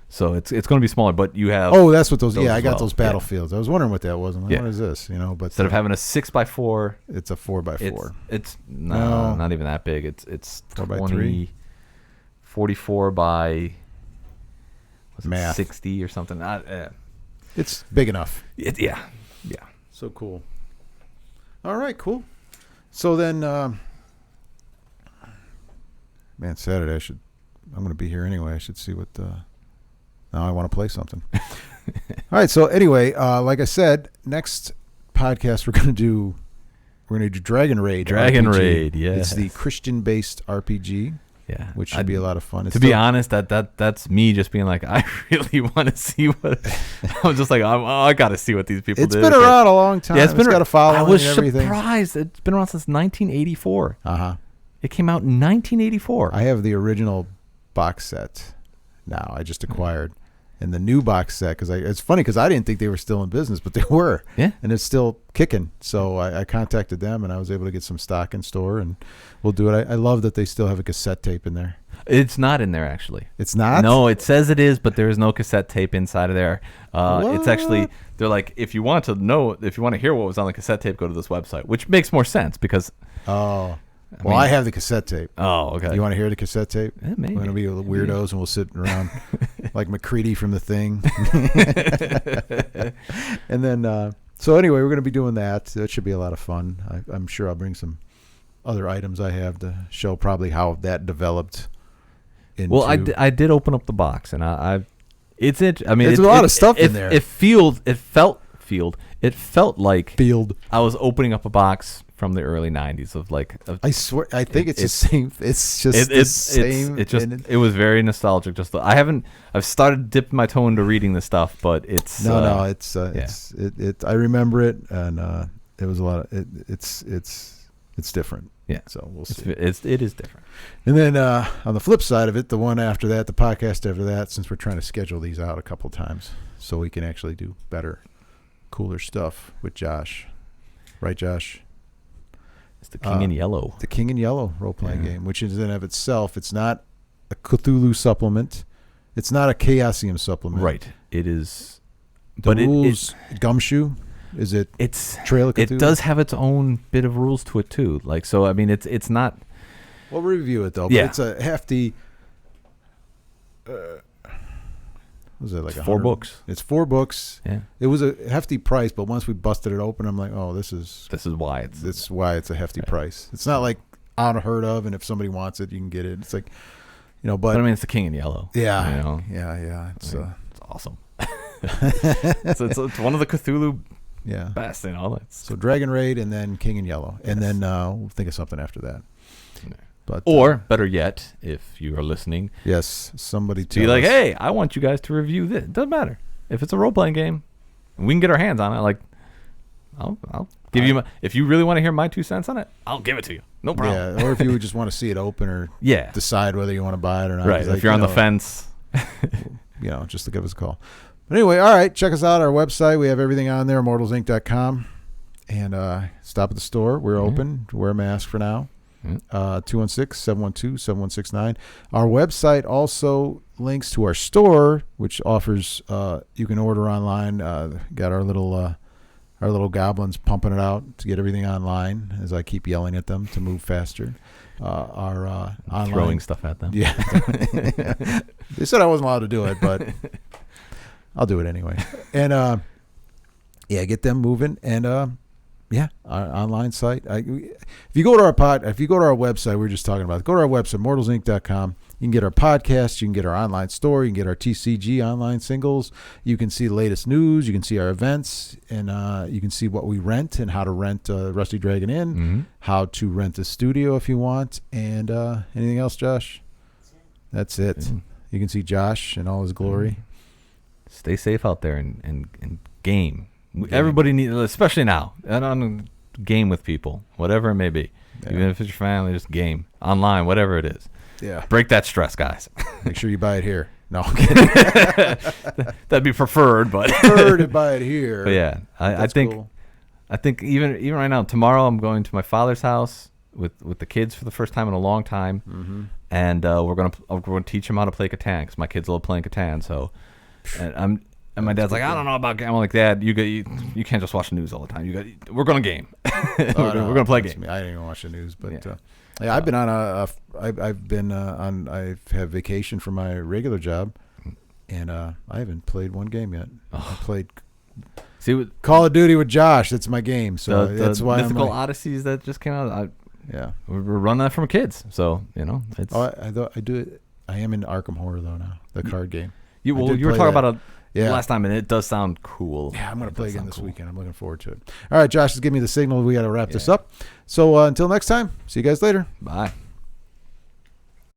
[SPEAKER 2] So it's going to be smaller, but you have.
[SPEAKER 1] Oh, that's what those. Yeah, I got those battlefields. I was wondering what that was. I'm like, what is this? But
[SPEAKER 2] instead of having a 6x4,
[SPEAKER 1] it's a 4x4.
[SPEAKER 2] It's not even that big. It's
[SPEAKER 1] 4x3,
[SPEAKER 2] 44 by
[SPEAKER 1] math
[SPEAKER 2] 60 or something.
[SPEAKER 1] It's big enough.
[SPEAKER 2] Yeah.
[SPEAKER 1] So cool. All right, cool. So then, Saturday I'm going to be here anyway. I should see what. Now I want to play something. All right. So anyway, like I said, next podcast we're going to do Dragon Raid.
[SPEAKER 2] Dragon
[SPEAKER 1] RPG.
[SPEAKER 2] Raid. Yeah.
[SPEAKER 1] It's the Christian-based RPG.
[SPEAKER 2] Yeah,
[SPEAKER 1] which should be a lot of fun.
[SPEAKER 2] To be honest, that's me just being like, I really want to see what. I'm just like, I got to see what these people do.
[SPEAKER 1] It's been around a long time. Yeah, it's got a following.
[SPEAKER 2] I was
[SPEAKER 1] and everything.
[SPEAKER 2] surprised. It's been around since 1984. It came out in 1984.
[SPEAKER 1] I have the original box set. Now I just acquired, and the new box set because it's funny because I didn't think they were still in business, but they were.
[SPEAKER 2] Yeah,
[SPEAKER 1] and it's still kicking. So I contacted them, and I was able to get some stock in store, and we'll do it. I love that they still have a cassette tape in there.
[SPEAKER 2] It's not in there actually.
[SPEAKER 1] It's not.
[SPEAKER 2] No, it says it is, but there is no cassette tape inside of there. It's actually they're like if you want to hear what was on the cassette tape, go to this website, which makes more sense because.
[SPEAKER 1] I have the cassette tape.
[SPEAKER 2] Oh, okay.
[SPEAKER 1] You want to hear the cassette tape?
[SPEAKER 2] Yeah, maybe.
[SPEAKER 1] We're going to be weirdos, and we'll sit around like McCready from The Thing. And then, so anyway, we're going to be doing that. That should be a lot of fun. I'm sure I'll bring some other items I have to show probably how that developed. Well,
[SPEAKER 2] I did open up the box, and it's I mean,
[SPEAKER 1] there's a lot of stuff in there.
[SPEAKER 2] It felt like I was opening up a box from the early 90s of like
[SPEAKER 1] I swear I think it's the same. It's just the same.
[SPEAKER 2] It was very nostalgic. I've started dipping my toe into reading this stuff, but it's I remember it, and it was a lot of it's different.
[SPEAKER 1] Yeah, so we'll see.
[SPEAKER 2] It is different.
[SPEAKER 1] And then on the flip side of it, the one after that, the podcast after that, since we're trying to schedule these out a couple times so we can actually do better, cooler stuff with Josh. Right, Josh?
[SPEAKER 2] It's the King in Yellow.
[SPEAKER 1] The King in Yellow role-playing game, which is in and of itself, it's not a Cthulhu supplement. It's not a Chaosium supplement.
[SPEAKER 2] Right. It is.
[SPEAKER 1] The rules, Gumshoe. Is it?
[SPEAKER 2] It's
[SPEAKER 1] Trail of Cthulhu?
[SPEAKER 2] It does have its own bit of rules to it too. Like so, I mean, it's not.
[SPEAKER 1] We'll review it though. But it's a hefty. Was it like
[SPEAKER 2] 4 books?
[SPEAKER 1] It's 4 books.
[SPEAKER 2] Yeah.
[SPEAKER 1] It was a hefty price, but once we busted it open, I'm like, oh, this is
[SPEAKER 2] why
[SPEAKER 1] it's a hefty price. It's not like unheard of, and if somebody wants it, you can get it. It's like, but
[SPEAKER 2] I mean, it's the King in Yellow.
[SPEAKER 1] Yeah. Yeah. It's
[SPEAKER 2] awesome. it's one of the Cthulhu.
[SPEAKER 1] Yeah.
[SPEAKER 2] Best,
[SPEAKER 1] So Dragon Raid and then King in Yellow. And then we'll think of something after that. But
[SPEAKER 2] or better yet, if you are listening,
[SPEAKER 1] yes, somebody tell
[SPEAKER 2] be like,
[SPEAKER 1] us.
[SPEAKER 2] hey, I want you guys to review this. It doesn't matter. If it's a role playing game, we can get our hands on it. Like I'll give you if you really want to hear my 2 cents on it, I'll give it to you. No problem.
[SPEAKER 1] Yeah, or if you just want to see it open or decide whether you want to buy it or not.
[SPEAKER 2] Right. If you're on the fence.
[SPEAKER 1] Just to give us a call. But anyway, all right, check us out. Our website, we have everything on there, immortalsinc.com. And stop at the store. We're open. Wear a mask for now. 216-712-7169. Our website also links to our store, which offers you can order online. Got our little goblins pumping it out to get everything online as I keep yelling at them to move faster. Our online,
[SPEAKER 2] throwing stuff at them.
[SPEAKER 1] Yeah. They said I wasn't allowed to do it, but I'll do it anyway. And get them moving. And our online site. If you go to our website, we were just talking about it. Go to our website, mortalsinc.com. You can get our podcast. You can get our online store. You can get our TCG online singles. You can see the latest news. You can see our events, and you can see what we rent and how to rent Rusty Dragon Inn, how to rent a studio if you want, and anything else, Josh? That's it. You can see Josh in all his glory.
[SPEAKER 2] Stay safe out there and game. Everybody needs, especially now, and on game with people, whatever it may be. Yeah. Even if it's your family, just game online, whatever it is.
[SPEAKER 1] Yeah.
[SPEAKER 2] Break that stress, guys.
[SPEAKER 1] Make sure you buy it here. No, I'm kidding.
[SPEAKER 2] That'd be preferred, but
[SPEAKER 1] prefer to buy it here.
[SPEAKER 2] But yeah, I think cool. I think even right now, tomorrow I'm going to my father's house with the kids for the first time in a long time, and we're gonna teach them how to play Catan, because my kids love playing Catan. So, and my dad's like, I don't know about game. I'm like, Dad, you can't just watch the news all the time. We're gonna game. we're gonna play game.
[SPEAKER 1] I didn't even watch the news, but I've been on I've had vacation from my regular job, and I haven't played one game yet. I played Call of Duty with Josh. That's my game. So that's why
[SPEAKER 2] Mythical Odysseys that just came out. We're running that from kids. So it's.
[SPEAKER 1] I do it. I am in Arkham Horror though now, the card game.
[SPEAKER 2] You were talking about last time, and it does sound cool.
[SPEAKER 1] Yeah, I'm going to play again this weekend. I'm looking forward to it. All right, Josh, just give me the signal. We got to wrap this up. So until next time, see you guys later.
[SPEAKER 2] Bye.